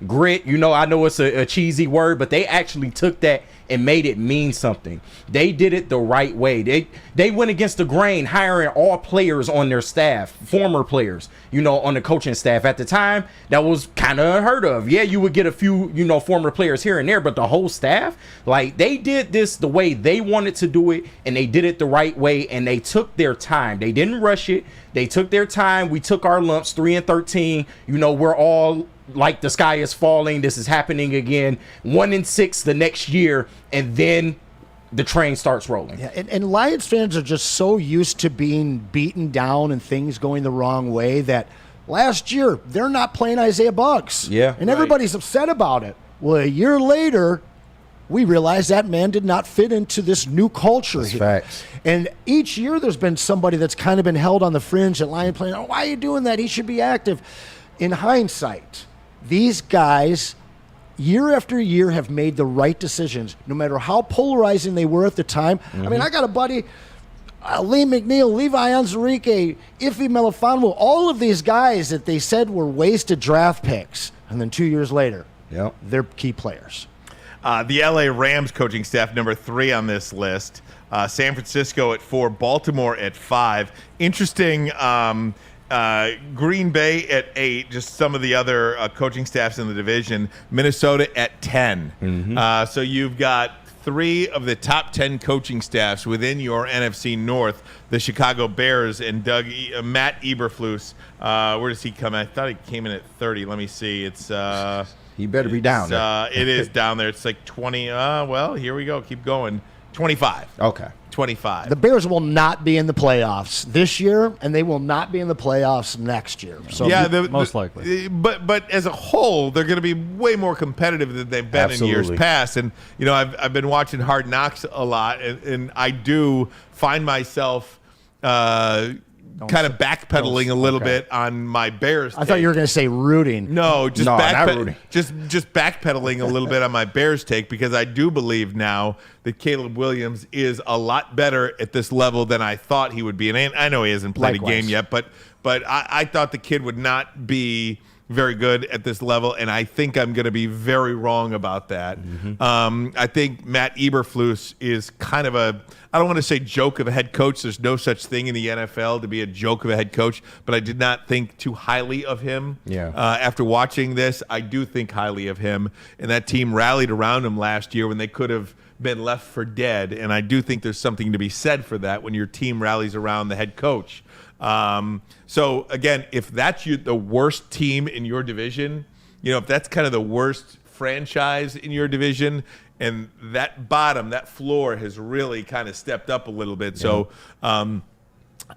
grit. I know it's a cheesy word, but they actually took that and made it mean something. They did it the right way. They went against the grain, hiring all players on their staff, former players, on the coaching staff. At the time, that was kind of unheard of. Yeah, you would get a few, former players here and there, but the whole staff, they did this the way they wanted to do it, and they did it the right way, and they took their time. They didn't rush it. They took their time. We took our lumps, 3-13. We're all like the sky is falling. This is happening again. 1-6 the next year, and then the train starts rolling. Yeah, and Lions fans are just so used to being beaten down and things going the wrong way that last year they're not playing Isaiah Buggs. Yeah. And everybody's upset about it. Well, a year later, we realized that man did not fit into this new culture. That's facts. And each year there's been somebody that's kind of been held on the fringe at Lion playing, oh, why are you doing that? He should be active. In hindsight, these guys, year after year, have made the right decisions, no matter how polarizing they were at the time. I mean, I got a buddy, Lee McNeil, Levi Onwuzurike, Ife Melifonwu, all of these guys that they said were wasted draft picks. And then 2 years later, they're key players. The LA Rams coaching staff, number 3 on this list. San Francisco at 4, Baltimore at 5. Interesting, Green Bay at 8, just some of the other coaching staffs in the division. Minnesota at 10. So you've got 3 of the top 10 coaching staffs within your NFC North, the Chicago Bears and Matt Eberflus. Where does he come in? I thought he came in at 30. Let me see. It's he better be down there. It is down there. It's like 20. Well, here we go. Keep going. 25. Okay. 25. The Bears will not be in the playoffs this year, and they will not be in the playoffs next year. So most likely. But as a whole, they're going to be way more competitive than they've been in years past. And I've been watching Hard Knocks a lot, and I do find myself kind of backpedaling a little bit on my Bears. I thought you were going to say rooting. No, just not rooting. Just backpedaling a little bit on my Bears take, because I do believe now that Caleb Williams is a lot better at this level than I thought he would be. And I know he hasn't played a game yet, but I thought the kid would not be very good at this level, and I think I'm going to be very wrong about that. I think Matt Eberflus is kind of I don't want to say joke of a head coach. There's no such thing in the NFL to be a joke of a head coach, but I did not think too highly of him. After watching this, I do think highly of him, and that team rallied around him last year when they could have been left for dead, and I do think there's something to be said for that when your team rallies around the head coach. So again, if that's the worst team in your division, if that's kind of the worst franchise in your division, and that floor has really kind of stepped up a little bit. So,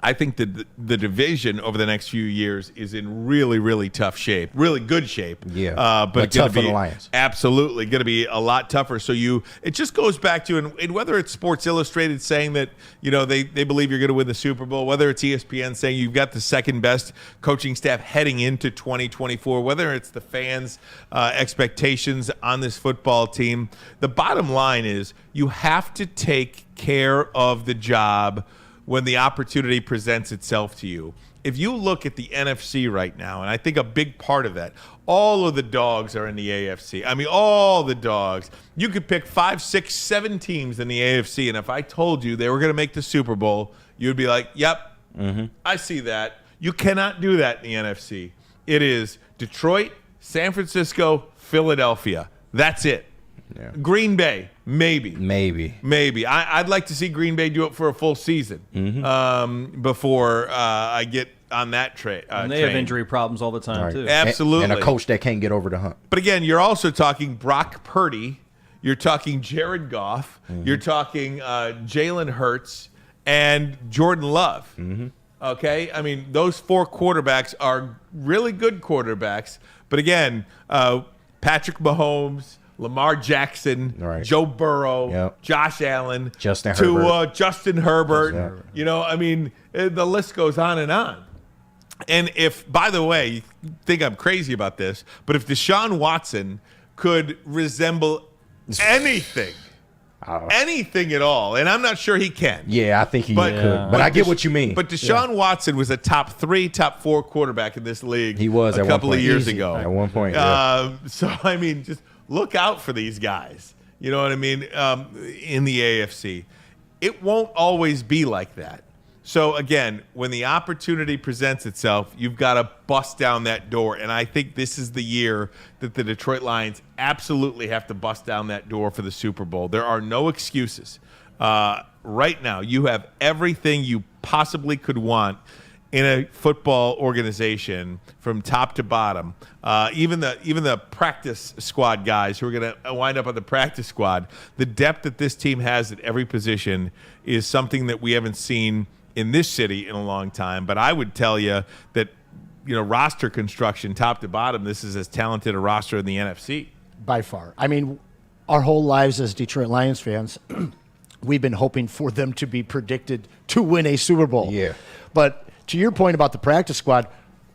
I think that the division over the next few years is in really, really tough shape, really good shape. But it's tough for the Lions. Absolutely going to be a lot tougher. So it just goes back to, and whether it's Sports Illustrated saying that they believe you're going to win the Super Bowl, whether it's ESPN saying you've got the second best coaching staff heading into 2024, whether it's the fans' expectations on this football team, the bottom line is you have to take care of the job when the opportunity presents itself to you. If you look at the NFC right now, and I think a big part of that, all of the dogs are in the AFC. I mean, all the dogs. You could pick 5, 6, 7 teams in the AFC, and if I told you they were going to make the Super Bowl, you'd be like, yep, I see that. You cannot do that in the NFC. It is Detroit, San Francisco, Philadelphia. That's it. Green Bay, maybe. I'd like to see Green Bay do it for a full season before I get on that train. And they have injury problems all the time, too. Absolutely. And a coach that can't get over the hump. But again, you're also talking Brock Purdy. You're talking Jared Goff. You're talking Jalen Hurts and Jordan Love. Okay? I mean, those 4 quarterbacks are really good quarterbacks. But again, Patrick Mahomes, Lamar Jackson, Joe Burrow, Josh Allen, Justin Herbert. Justin Herbert. I mean, the list goes on and on. And if, by the way, you think I'm crazy about this, but if Deshaun Watson could resemble anything at all, and I'm not sure he can. Yeah, I think he could. But I get what you mean. But Deshaun Watson was a top 3, top 4 quarterback in this league. He was a couple of years ago. At one point. So, I mean, just look out for these guys. You know what I mean? In the AFC. It won't always be like that. So, again, when the opportunity presents itself, you've got to bust down that door. And I think this is the year that the Detroit Lions absolutely have to bust down that door for the Super Bowl. There are no excuses. Right now, you have everything you possibly could want in a football organization from top to bottom, even the practice squad guys who are going to wind up on the practice squad, the depth that this team has at every position is something that we haven't seen in this city in a long time. But I would tell you that, roster construction, top to bottom, this is as talented a roster in the NFC. By far. I mean, our whole lives as Detroit Lions fans, we've been hoping for them to be predicted to win a Super Bowl. Yeah. But to your point about the practice squad,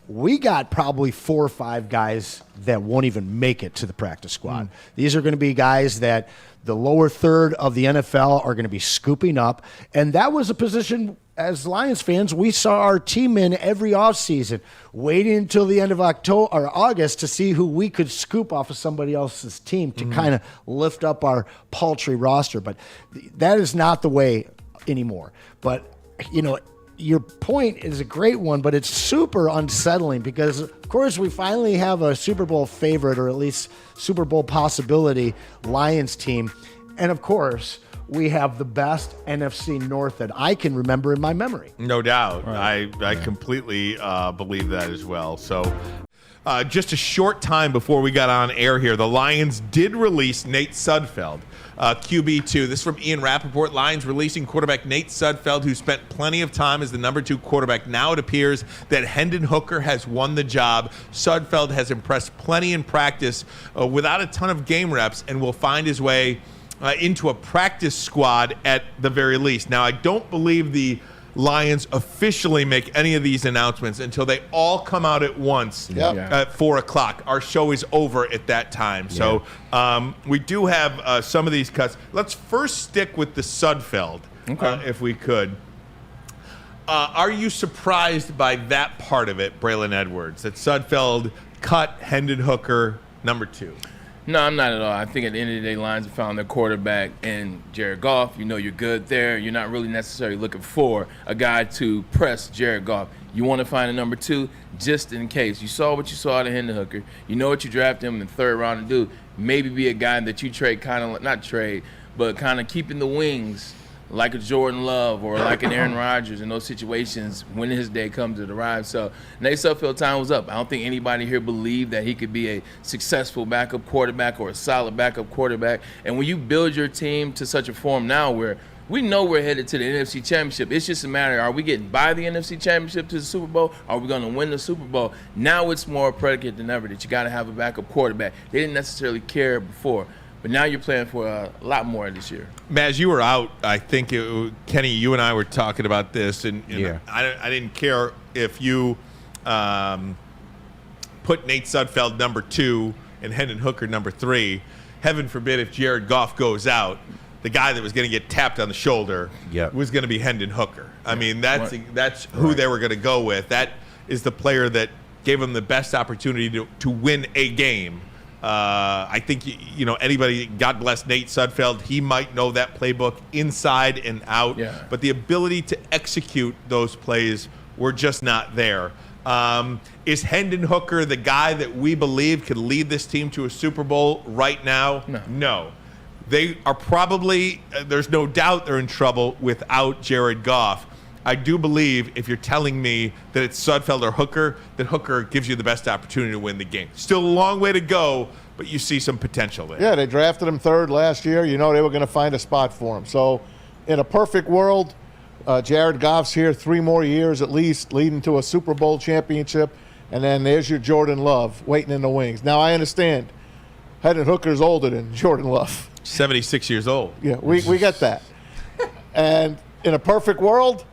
we got probably 4 or 5 guys that won't even make it to the practice squad. These are going to be guys that the lower third of the NFL are going to be scooping up. And that was a position, as Lions fans, we saw our team in every offseason, waiting until the end of October or August to see who we could scoop off of somebody else's team to kind of lift up our paltry roster. But that is not the way anymore. But, your point is a great one, but it's super unsettling because, of course, we finally have a Super Bowl favorite or at least Super Bowl possibility Lions team. And, of course, we have the best NFC North that I can remember in my memory. No doubt. Right. I completely believe that as well. So just a short time before we got on air here, the Lions did release Nate Sudfeld, QB2. This is from Ian Rappaport. Lions releasing quarterback Nate Sudfeld, who spent plenty of time as the number 2 quarterback. Now it appears that Hendon Hooker has won the job. Sudfeld has impressed plenty in practice without a ton of game reps and will find his way into a practice squad at the very least. Now, I don't believe the Lions officially make any of these announcements until they all come out at once at 4 o'clock. Our show is over at that time. So we do have some of these cuts. Let's first stick with the Sudfeld, if we could. Are you surprised by that part of it, Braylon Edwards, that Sudfeld cut Hendon Hooker number 2? No, I'm not at all. I think at the end of the day, Lions have found their quarterback in Jared Goff. You're good there. You're not really necessarily looking for a guy to press Jared Goff. You want to find a number 2 just in case. You saw what you saw out of Hendon Hooker. You know what you drafted him in the 3rd round to do. Maybe be a guy that you trade not trade, but kind of keeping the wings like a Jordan Love or like an Aaron Rodgers in those situations when his day comes to arrive. So Nate Sudfeld time was up. I don't think anybody here believed that he could be a successful backup quarterback or a solid backup quarterback. And when you build your team to such a form now where we know we're headed to the NFC Championship, it's just a matter, are we getting by the NFC Championship to the Super Bowl? Are we going to win the Super Bowl? Now it's more predicate than ever that you got to have a backup quarterback. They didn't necessarily care before. But now you're playing for a lot more this year. Maz, you were out. I think, Kenny, you and I were talking about this, and I didn't care if you put Nate Sudfeld number 2 and Hendon Hooker number 3. Heaven forbid if Jared Goff goes out, the guy that was going to get tapped on the shoulder was going to be Hendon Hooker. I mean, that's who they were going to go with. That is the player that gave them the best opportunity to win a game. I think, anybody, God bless Nate Sudfeld, he might know that playbook inside and out, but the ability to execute those plays were just not there. Is Hendon Hooker the guy that we believe could lead this team to a Super Bowl right now? No. They are probably, there's no doubt they're in trouble without Jared Goff. I do believe if you're telling me that it's Sudfeld or Hooker, that Hooker gives you the best opportunity to win the game. Still a long way to go, but you see some potential there. Yeah, they drafted him 3rd last year. They were going to find a spot for him. So in a perfect world, Jared Goff's here 3 more years at least, leading to a Super Bowl championship. And then there's your Jordan Love waiting in the wings. Now, I understand Hendon Hooker's older than Jordan Love. 76 years old. Yeah, we get that. And in a perfect world,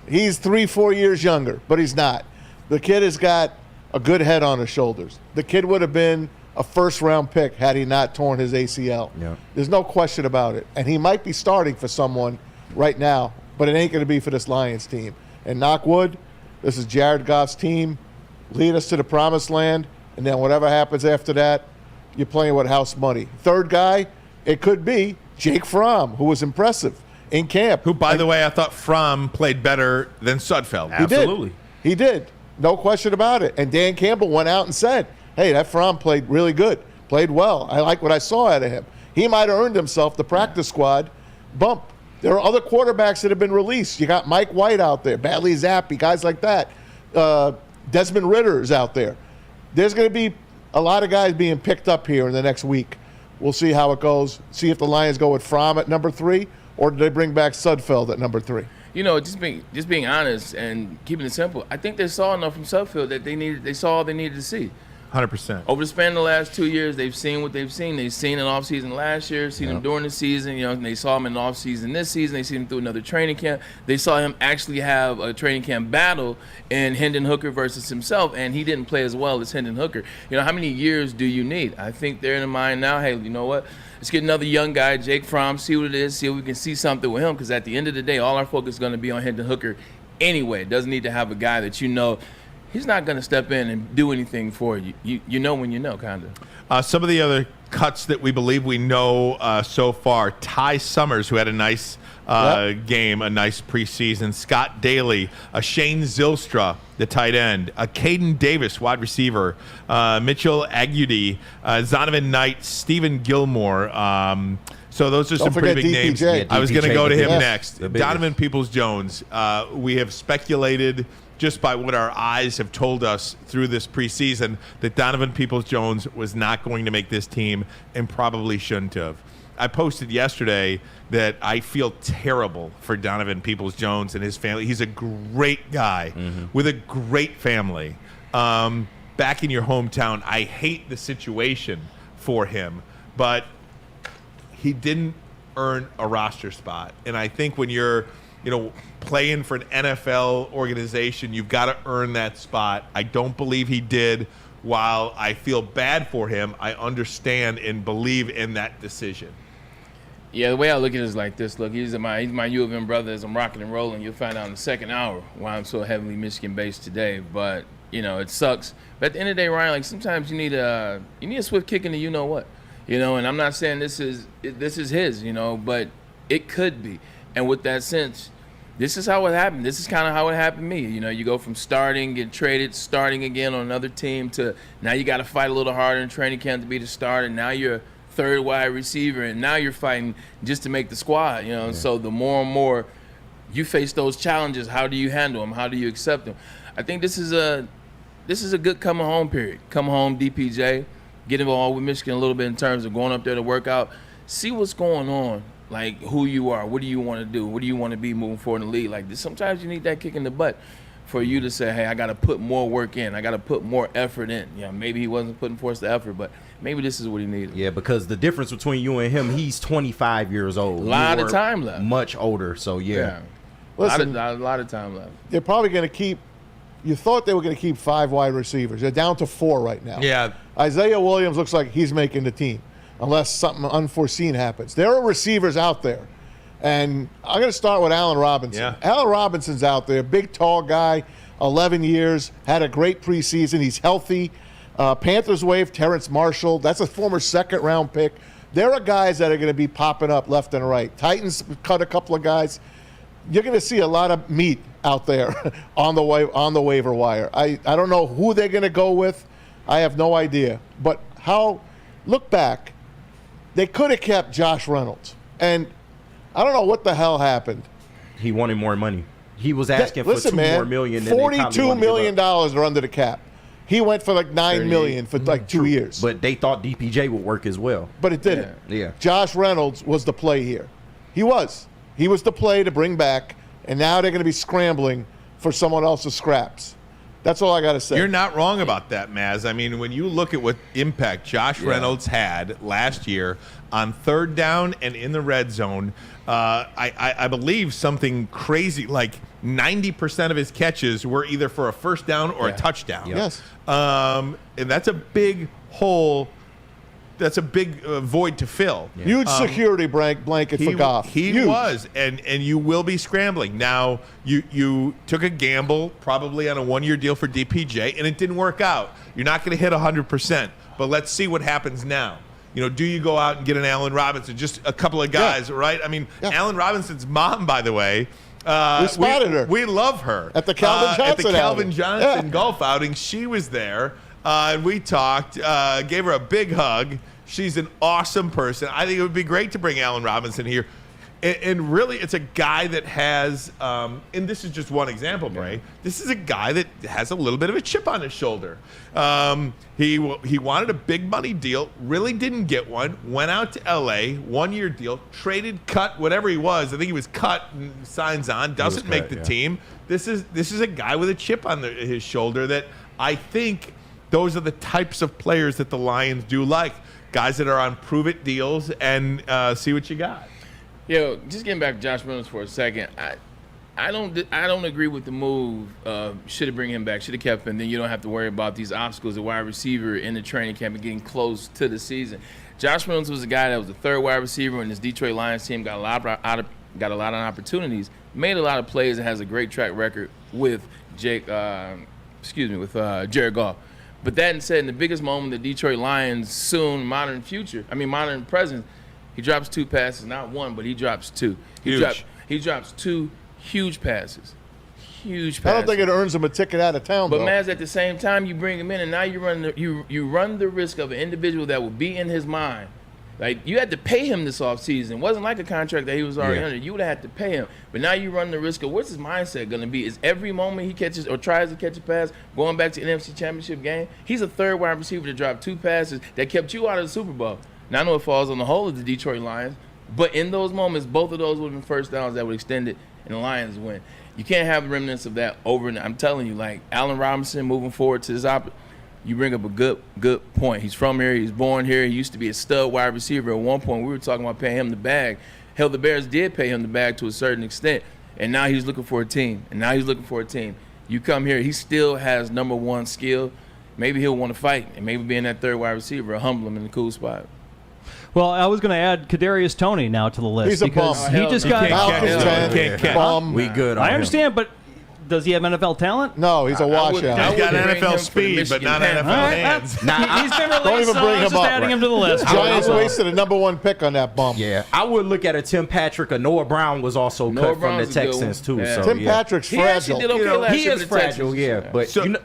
he's 3-4 years younger, but he's not. The kid has got a good head on his shoulders. The kid would have been a 1st-round pick had he not torn his ACL. Yeah. There's no question about it. And he might be starting for someone right now, but it ain't going to be for this Lions team. And knock wood, this is Jared Goff's team. Lead us to the promised land, and then whatever happens after that, you're playing with house money. 3rd guy, it could be Jake Fromm, who was impressive in camp. Who, by the way, I thought Fromm played better than Sudfeld. Absolutely. He did. No question about it. And Dan Campbell went out and said, hey, that Fromm played really good, played well. I like what I saw out of him. He might have earned himself the practice squad bump. There are other quarterbacks that have been released. You got Mike White out there, Bailey Zappi, guys like that. Desmond Ridder is out there. There's going to be a lot of guys being picked up here in the next week. We'll see how it goes. See if the Lions go with Fromm at number 3, or do they bring back Sudfeld at number 3? Just being honest and keeping it simple, I think they saw enough from Sudfeld that they saw all they needed to see. 100%. Over the span of the last 2 years, they've seen what they've seen. They've seen an offseason last year, seen him during the season. And they saw him in the offseason this season. They seen him through another training camp. They saw him actually have a training camp battle in Hendon Hooker versus himself, and he didn't play as well as Hendon Hooker. How many years do you need? I think they're in the mind now, hey, you know what? Let's get another young guy, Jake Fromm, see what it is, see if we can see something with him, because at the end of the day, all our focus is going to be on Hendon Hooker anyway. It doesn't need to have a guy that he's not going to step in and do anything for you. You know when you know, kind of. Some of the other cuts that we believe we know so far: Ty Summers, who had a nice game, a nice preseason; Scott Daly, Shane Zylstra, the tight end; Caden Davis, wide receiver; Mitchell Agudy, Zonovan Knight, Stephen Gilmore. So those are some pretty big names. Yeah, I was going to go to him Yes. next. Donovan Peoples-Jones. We have speculated, just by what our eyes have told us through this preseason, that Donovan Peoples-Jones was not going to make this team and probably shouldn't have. I posted yesterday that I feel terrible for Donovan Peoples-Jones and his family. He's a great guy with a great family. Back in your hometown, I hate the situation for him, but he didn't earn a roster spot. And I think when you're playing for an NFL organization, you've got to earn that spot. I don't believe he did. While I feel bad for him, I understand and believe in that decision. Yeah, the way I look at it is like this. Look, he's my U of M brother as I'm rocking and rolling. You'll find out in the second hour why I'm so heavily Michigan-based today. But, it sucks. But at the end of the day, Ryan, sometimes you need a swift kick in the you-know-what. And I'm not saying this is his, but it could be. And with that sense, this is how it happened. This is kind of how it happened to me. You go from starting, get traded, starting again on another team to now you got to fight a little harder in training camp to be the starter. Now you're third wide receiver, and now you're fighting just to make the squad. So the more and more you face those challenges, how do you handle them? How do you accept them? I think this is a good coming home period. Come home, DPJ. Get involved with Michigan a little bit in terms of going up there to work out. See what's going on. Like, who you are, what do you want to do, what do you want to be moving forward in the league? Like, sometimes you need that kick in the butt for you to say, hey, I got to put more work in. I got to put more effort in. Maybe he wasn't putting forth the effort, but maybe this is what he needed. Yeah, because the difference between you and him, he's 25 years old. A lot of time left. Much older, so yeah. Listen, a lot of time left. They're probably going to keep – you thought they were going to keep 5 wide receivers. They're down to 4 right now. Yeah. Isaiah Williams looks like he's making the team unless something unforeseen happens. There are receivers out there. And I'm going to start with Allen Robinson. Yeah. Allen Robinson's out there, big, tall guy, 11 years, had a great preseason. He's healthy. Panthers wave Terrence Marshall. That's a former second-round pick. There are guys that are going to be popping up left and right. Titans cut a couple of guys. You're going to see a lot of meat out there on the waiver wire. I don't know who they're going to go with. I have no idea. But look back, they could have kept Josh Reynolds. And I don't know what the hell happened. He wanted more money. He was asking for $2 more million. $42 million are under the cap. He went for like $9 million for like 2 years. But they thought DPJ would work as well. But it didn't. Yeah. Josh Reynolds was the play here. He was the play to bring back, and now they're going to be scrambling for someone else's scraps. That's all I got to say. You're not wrong about that, Maz. I mean, when you look at what impact Josh Reynolds had last year on third down and in the red zone, I believe something crazy like 90% of his catches were either for a first down or a touchdown. Yes. And that's a big hole. That's a big void to fill. Huge security blanket for Goff. He was, and you will be scrambling. Now, you took a gamble probably on a one-year deal for DPJ, and it didn't work out. You're not going to hit 100%, but let's see what happens now. Do you go out and get an Allen Robinson? Just a couple of guys, right? I mean, Allen Robinson's mom, by the way, we spotted her. We love her. At the Calvin Johnson At the Calvin outing. Johnson golf outing. She was there. And we talked, gave her a big hug. She's an awesome person. I think it would be great to bring Allen Robinson here. And really, it's a guy that has, and this is just one example, Bray. This is a guy that has a little bit of a chip on his shoulder. He wanted a big money deal, really didn't get one, went out to L.A., 1-year deal, traded, cut, whatever he was. I think he was cut and signs on, doesn't make the team. This is a guy with a chip on his shoulder that I think those are the types of players that the Lions do like. Guys that are on prove-it deals and see what you got. Yo, just getting back to Josh Reynolds for a second, I don't agree with the move. Should have bring him back. Should have kept him. Then you don't have to worry about these obstacles. The wide receiver in the training camp and getting close to the season. Josh Reynolds was a guy that was the third wide receiver, and this Detroit Lions team got a lot of opportunities, made a lot of plays, and has a great track record with Jared Goff. But that said, in the biggest moment of the Detroit Lions' modern presence, he drops 2 passes, not one, but he drops 2. He drops 2 huge passes. Huge passes. I don't think it earns him a ticket out of town, but though. Maz, at the same time, you bring him in, and now you run the risk of an individual that will be in his mind. Like, you had to pay him this offseason. It wasn't like a contract that he was already under. You would have had to pay him. But now you run the risk of what's his mindset going to be? Is every moment he catches or tries to catch a pass going back to an NFC Championship game? He's a third wide receiver to drop 2 passes that kept you out of the Super Bowl. Now, I know it falls on the whole of the Detroit Lions, but in those moments, both of those would have been first downs that would extend it, and the Lions win. You can't have remnants of that over and I'm telling you, like Allen Robinson moving forward to this you bring up a good point. He's from here. He's born here. He used to be a stud wide receiver. At one point, we were talking about paying him the bag. Hell, the Bears did pay him the bag to a certain extent, and now he's looking for a team. You come here, he still has number 1 skill. Maybe he'll want to fight, and maybe being that third wide receiver will humble him in a cool spot. Well, I was going to add Kadarius Toney now to the list. He's a because bum. he just got. We good. I understand, but does he have NFL talent? No, he's a washout. He's got NFL speed, but not NFL hands. He's been released, Don't even so bring I was him just up. adding him to the list. Giants wasted a number 1 pick on that bum. Yeah, I would look at a Tim Patrick. A Noah Brown was also cut from Brown's the a good Texans one. too. Yeah. So Tim yeah. Patrick's He actually fragile. did okay last He year is for the fragile, Texans. but So,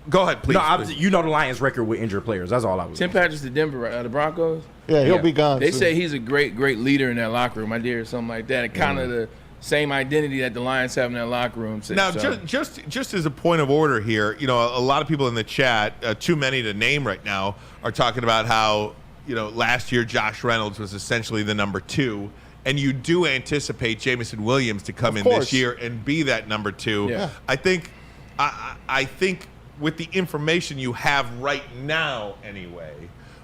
go ahead, please. you know the Lions' record with injured players. That's all I was. Tim Patrick's the Denver, the Broncos. Yeah, he'll be gone They soon. say he's a great leader in that locker room. I dare something like that. And kind of the same identity that the Lions have in that locker room. Now, just as a point of order here, a lot of people in the chat, too many to name right now, are talking about how, last year Josh Reynolds was essentially the number 2, and you do anticipate Jameson Williams to come in this year and be that number 2. Yeah. I think with the information you have right now anyway,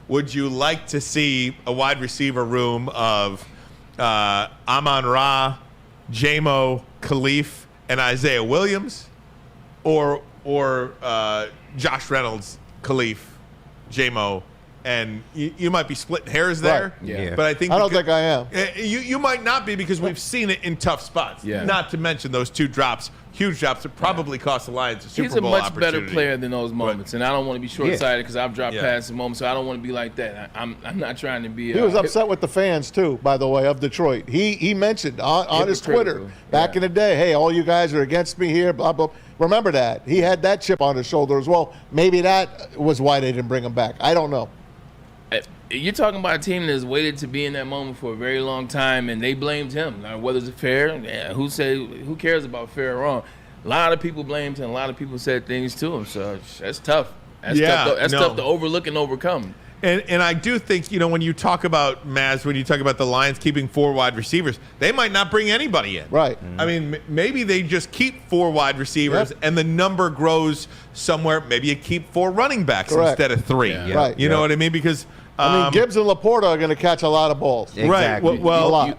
would you like to see a wide receiver room of Amon-Ra, J-Mo, Khalif, and Isaiah Williams, or Josh Reynolds, Khalif, J-Mo, and you might be splitting hairs there. Right. Yeah. But I think I don't think I am. You might not be because we've seen it in tough spots. Yeah. Not to mention those 2 drops, huge drops that probably cost the Lions a Super He's a Bowl much opportunity. better player than those moments, and I don't want to be short-sighted because I've dropped Yeah. past the moments, so I don't want to be like that. I'm not trying to be. He was upset with the fans, too, by the way, of Detroit. He mentioned on his Twitter Hypocritical. back in the day, hey, all you guys are against me here, blah, blah. Remember that. He had that chip on his shoulder as well. Maybe that was why they didn't bring him back. I don't know. You're talking about a team that's waited to be in that moment for a very long time, and they blamed him. Now, whether it's fair, who cares about fair or wrong? A lot of people blamed him. A lot of people said things to him. So that's tough. That's tough to overlook and overcome. And I do think, when you talk about, Maz, when you talk about the Lions keeping 4 wide receivers, they might not bring anybody in. Right. I mean, maybe they just keep 4 wide receivers and the number grows somewhere. Maybe you keep 4 running backs Correct. instead of 3. Yeah. Right. You know what I mean? Because Gibbs and Laporta are going to catch a lot of balls. Exactly. Right. Well, A lot.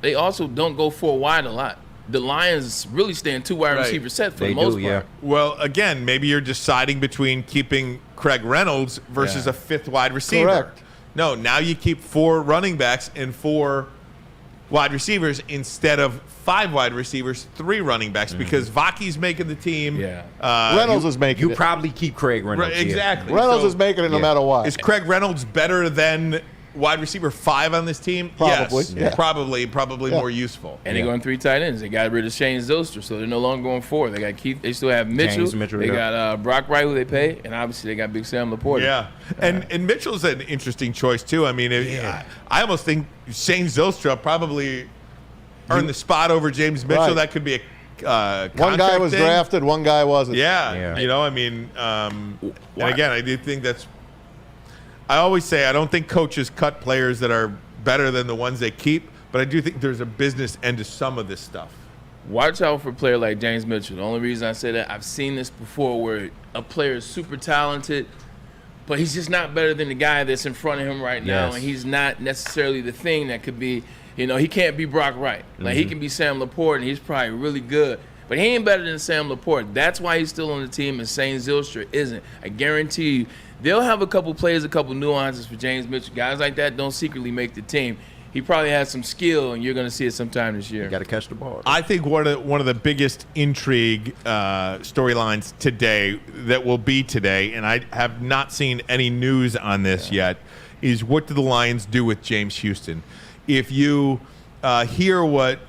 They also don't go 4 wide a lot. The Lions really stay in 2 wide Right. receiver set for They the most do, part. yeah. Well, again, maybe you're deciding between keeping Craig Reynolds versus Yeah. a 5th wide receiver. Correct. No, now you keep 4 running backs and 4 wide receivers instead of 5 wide receivers, 3 running backs because Vaki's making the team. Yeah. Reynolds is making You it. probably keep Craig Reynolds. Right, yeah. exactly. Reynolds So is making it no yeah. matter what. Is Craig Reynolds better than wide receiver 5 on this team? Probably, Yes. yeah. Probably Yeah. more useful. And they're going 3 tight ends. They got rid of Shane Zylstra, so they're no longer going 4. They got Keith. They still have Mitchell. James Mitchell, They yeah. got Brock Wright, who they pay, and obviously they got Big Sam Laporta. Yeah, and Mitchell's an interesting choice too. I mean, I almost think Shane Zylstra probably earn the spot over James Mitchell. Right. That could be a one guy was thing. drafted, one guy wasn't. Yeah. You know, I mean, and again, I do think that's. I always say I don't think coaches cut players that are better than the ones they keep, but I do think there's a business end to some of this stuff. Watch out for a player like James Mitchell. The only reason I say that, I've seen this before where a player is super talented, but he's just not better than the guy that's in front of him right now, and he's not necessarily the thing that could be, he can't be Brock Wright. Like, he can be Sam Laporte, and he's probably really good, but he ain't better than Sam Laporte. That's why he's still on the team, and Shane Zylstra isn't. I guarantee you, they'll have a couple plays, a couple nuances for James Mitchell. Guys like that don't secretly make the team. He probably has some skill, and you're going to see it sometime this year. Got to catch the ball. I think one of the biggest intrigue storylines today that will be today, and I have not seen any news on this yet, is what do the Lions do with James Houston? If you hear what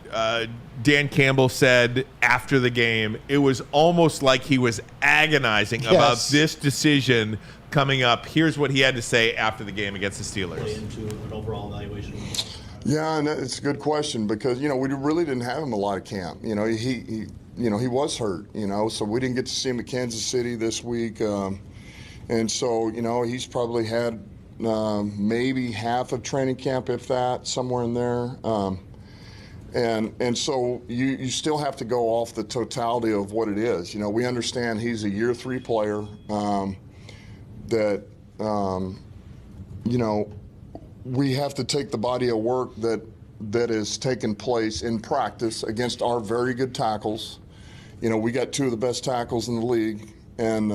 Dan Campbell said after the game, it was almost like he was agonizing about this decision coming up. Here's what he had to say after the game against the Steelers. Into an overall evaluation. Yeah, and it's a good question because we really didn't have him a lot of camp. He was hurt. So we didn't get to see him at Kansas City this week, and so he's probably had maybe half of training camp, if that, somewhere in there. And so you still have to go off the totality of what it is. We understand he's a year 3 player that we have to take the body of work that has taken place in practice against our very good tackles. We got 2 of the best tackles in the league, and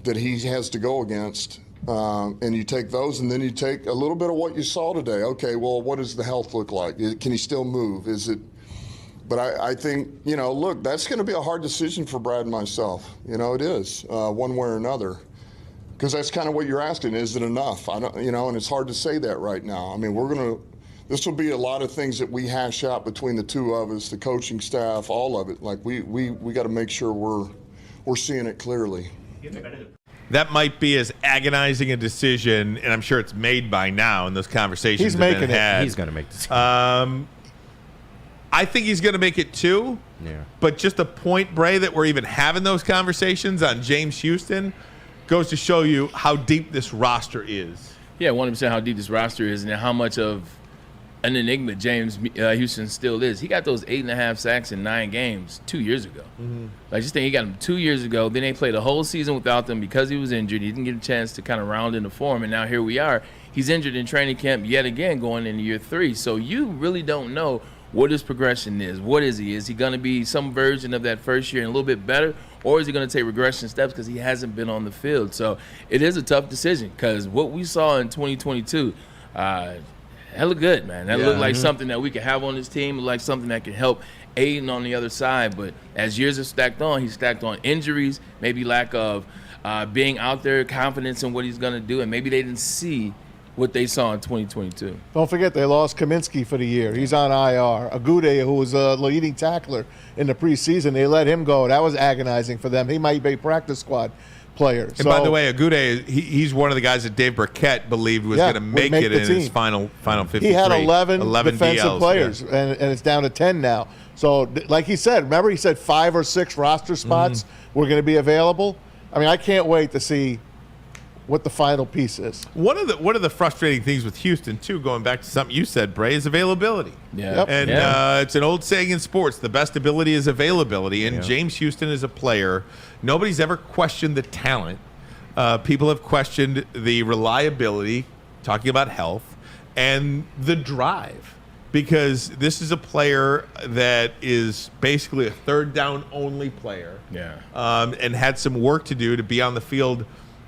that he has to go against. And you take those, and then you take a little bit of what you saw today. Okay, well, what does the health look like? Can he still move? Is it? But I think, look, that's going to be a hard decision for Brad and myself. It is, one way or another. Because that's kind of what you're asking. Is it enough? I don't, and it's hard to say that right now. I mean, this will be a lot of things that we hash out between the 2 of us, the coaching staff, all of it. Like we got to make sure we're seeing it clearly. That might be as agonizing a decision, and I'm sure it's made by now, and those conversations have been had. He's going to make the decision. I think he's going to make it too. Yeah. But just the point, Bray, that we're even having those conversations on James Houston goes to show you how deep this roster is. Yeah, 100% how deep this roster is, and how much of an enigma James Houston still is. He got those 8.5 sacks in 9 games 2 years ago. Like, just think, he got them 2 years ago. Then they played a whole season without them because he was injured. He didn't get a chance to kind of round into form, and now here we are. He's injured in training camp yet again going into year 3. So you really don't know what his progression is. What is he? Is he going to be some version of that first year and a little bit better, or is he going to take regression steps because he hasn't been on the field? So it is a tough decision because what we saw in 2022, that looked good, man. That looked like something that we could have on this team, like something that could help Aiden on the other side. But as years have stacked on, he's stacked on injuries, maybe lack of being out there, confidence in what he's going to do, and maybe they didn't see what they saw in 2022. Don't forget they lost Kaminsky for the year. He's on IR. Agude, who was a leading tackler in the preseason, they let him go. That was agonizing for them. He might be a practice squad player. And by the way, Agude, he's one of the guys that Dave Burkett believed was going to make it in his final 53. He had 11 defensive DLs, players, and it's down to 10 now. So, like he said, remember he said 5 or 6 roster spots were going to be available? I mean, I can't wait to see what the final piece is. One of the frustrating things with Houston, too, going back to something you said, Bray, is availability. Yeah. Yep. And it's an old saying in sports, the best ability is availability. And James Houston is a player. Nobody's ever questioned the talent. People have questioned the reliability, talking about health, and the drive. Because this is a player that is basically a third down only player. Yeah. And had some work to do to be on the field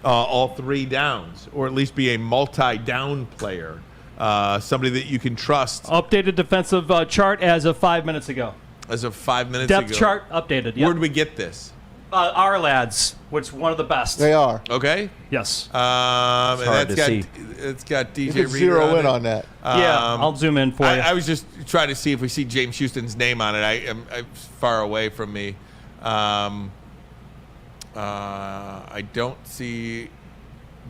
all 3 downs, or at least be a multi-down player, somebody that you can trust. Updated defensive chart as of 5 minutes ago. As of 5 minutes ago. Depth chart updated. Yep. Where'd we get this? Our lads, which one of the best. They are. Okay. Yes. And hard to see. It's got DJ You can Reader zero in it. on that. Yeah, I'll zoom in for you. I was just trying to see if we see James Houston's name on it. I'm far away from me. I don't see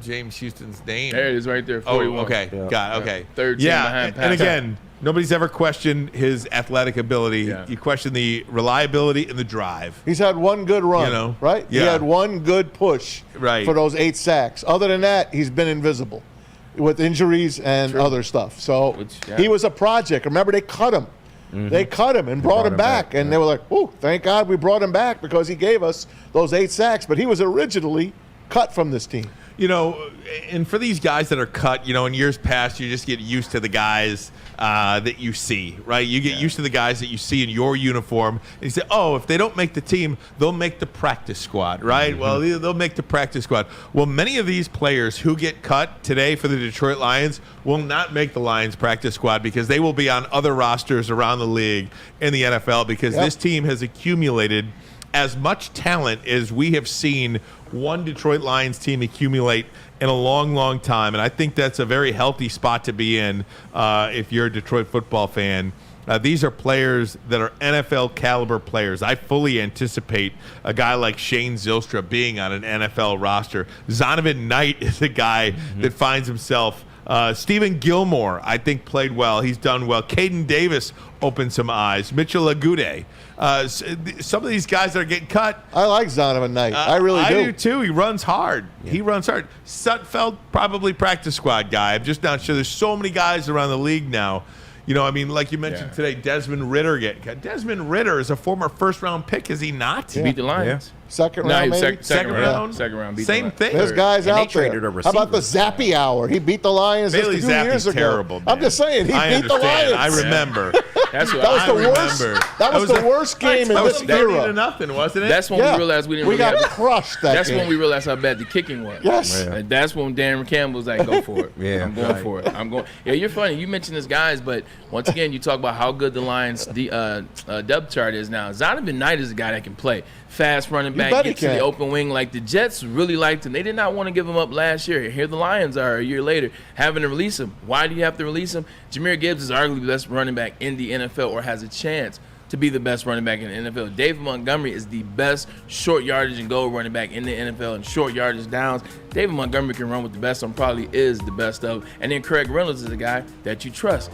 James Houston's name. There it is right there, 41. Oh, okay. Yeah. Got it. Okay. Third team behind and Pat. again, Nobody's ever questioned his athletic ability. Yeah. You question the reliability and the drive. He's had one good run, right? Yeah. He had one good push Right. for those 8 sacks. Other than that, he's been invisible with injuries and other stuff. So he was a project. Remember, they cut him. They cut him and brought him back. And they were like, oh, thank God we brought him back because he gave us those 8 sacks. But he was originally cut from this team. And for these guys that are cut, in years past, you just get used to the guys that you see, right? You get used to the guys that you see in your uniform. And you say, oh, if they don't make the team, they'll make the practice squad, right? Well, they'll make the practice squad. Well, many of these players who get cut today for the Detroit Lions will not make the Lions practice squad because they will be on other rosters around the league in the NFL because this team has accumulated as much talent as we have seen one Detroit Lions team accumulate in a long, long time. And I think that's a very healthy spot to be in if you're a Detroit football fan. These are players that are NFL caliber players. I fully anticipate a guy like Shane Zylstra being on an NFL roster. Zonovan Knight is a guy that finds himself. Stephen Gilmore, I think, played well. He's done well. Caden Davis opened some eyes. Mitchell Agude. Some of these guys that are getting cut. I like Zonovan Knight. I really do. I do, too. He runs hard. He runs hard. Sutfeld, probably practice squad guy. I'm just not sure. There's so many guys around the league now. Like you mentioned today, Desmond Ritter. Desmond Ritter is a former first-round pick, is he not? He beat the Lions. Second round, maybe? Second round. Second round. Beat Same thing. There's guys And out they there. traded a How about the receiver. Zappy Hour? He beat the Lions just Bailey 2 years Zappi's ago. terrible, I'm man. just saying, he I beat the understand. Lions. I remember. That's what That was I the remember. worst. That was the worst game in That was this 30 era. to nothing, wasn't it? That's when we realized we didn't We really got have crushed that That's game. when we realized how bad the kicking was. Yes. And that's when Darren Campbell was like, go for it. I'm going for it. I'm going. Yeah, you're funny. You mentioned this, guys, but once again, you talk about how good the Lions' depth chart is now. Zonovan Knight is a guy that can play. Fast running back, bet he get to the can. open wing. Like the Jets really liked him. They did not want to give him up last year. Here the Lions are a year later having to release him. Why do you have to release him? Jahmyr Gibbs is arguably the best running back in the NFL or has a chance to be the best running back in the NFL. David Montgomery is the best short yardage and goal running back in the NFL and short yardage downs. David Montgomery can run with the best and probably is the best of. And then Craig Reynolds is a guy that you trust.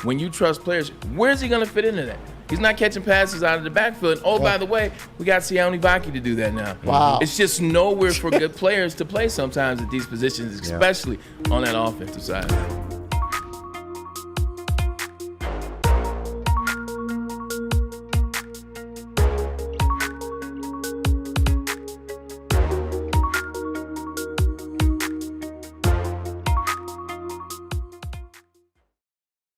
When you trust players, where's he going to fit into that? He's not catching passes out of the backfield. And, by the way, we got Sione Baki to do that now. Wow. It's just nowhere for good players to play sometimes at these positions, especially on that offensive side.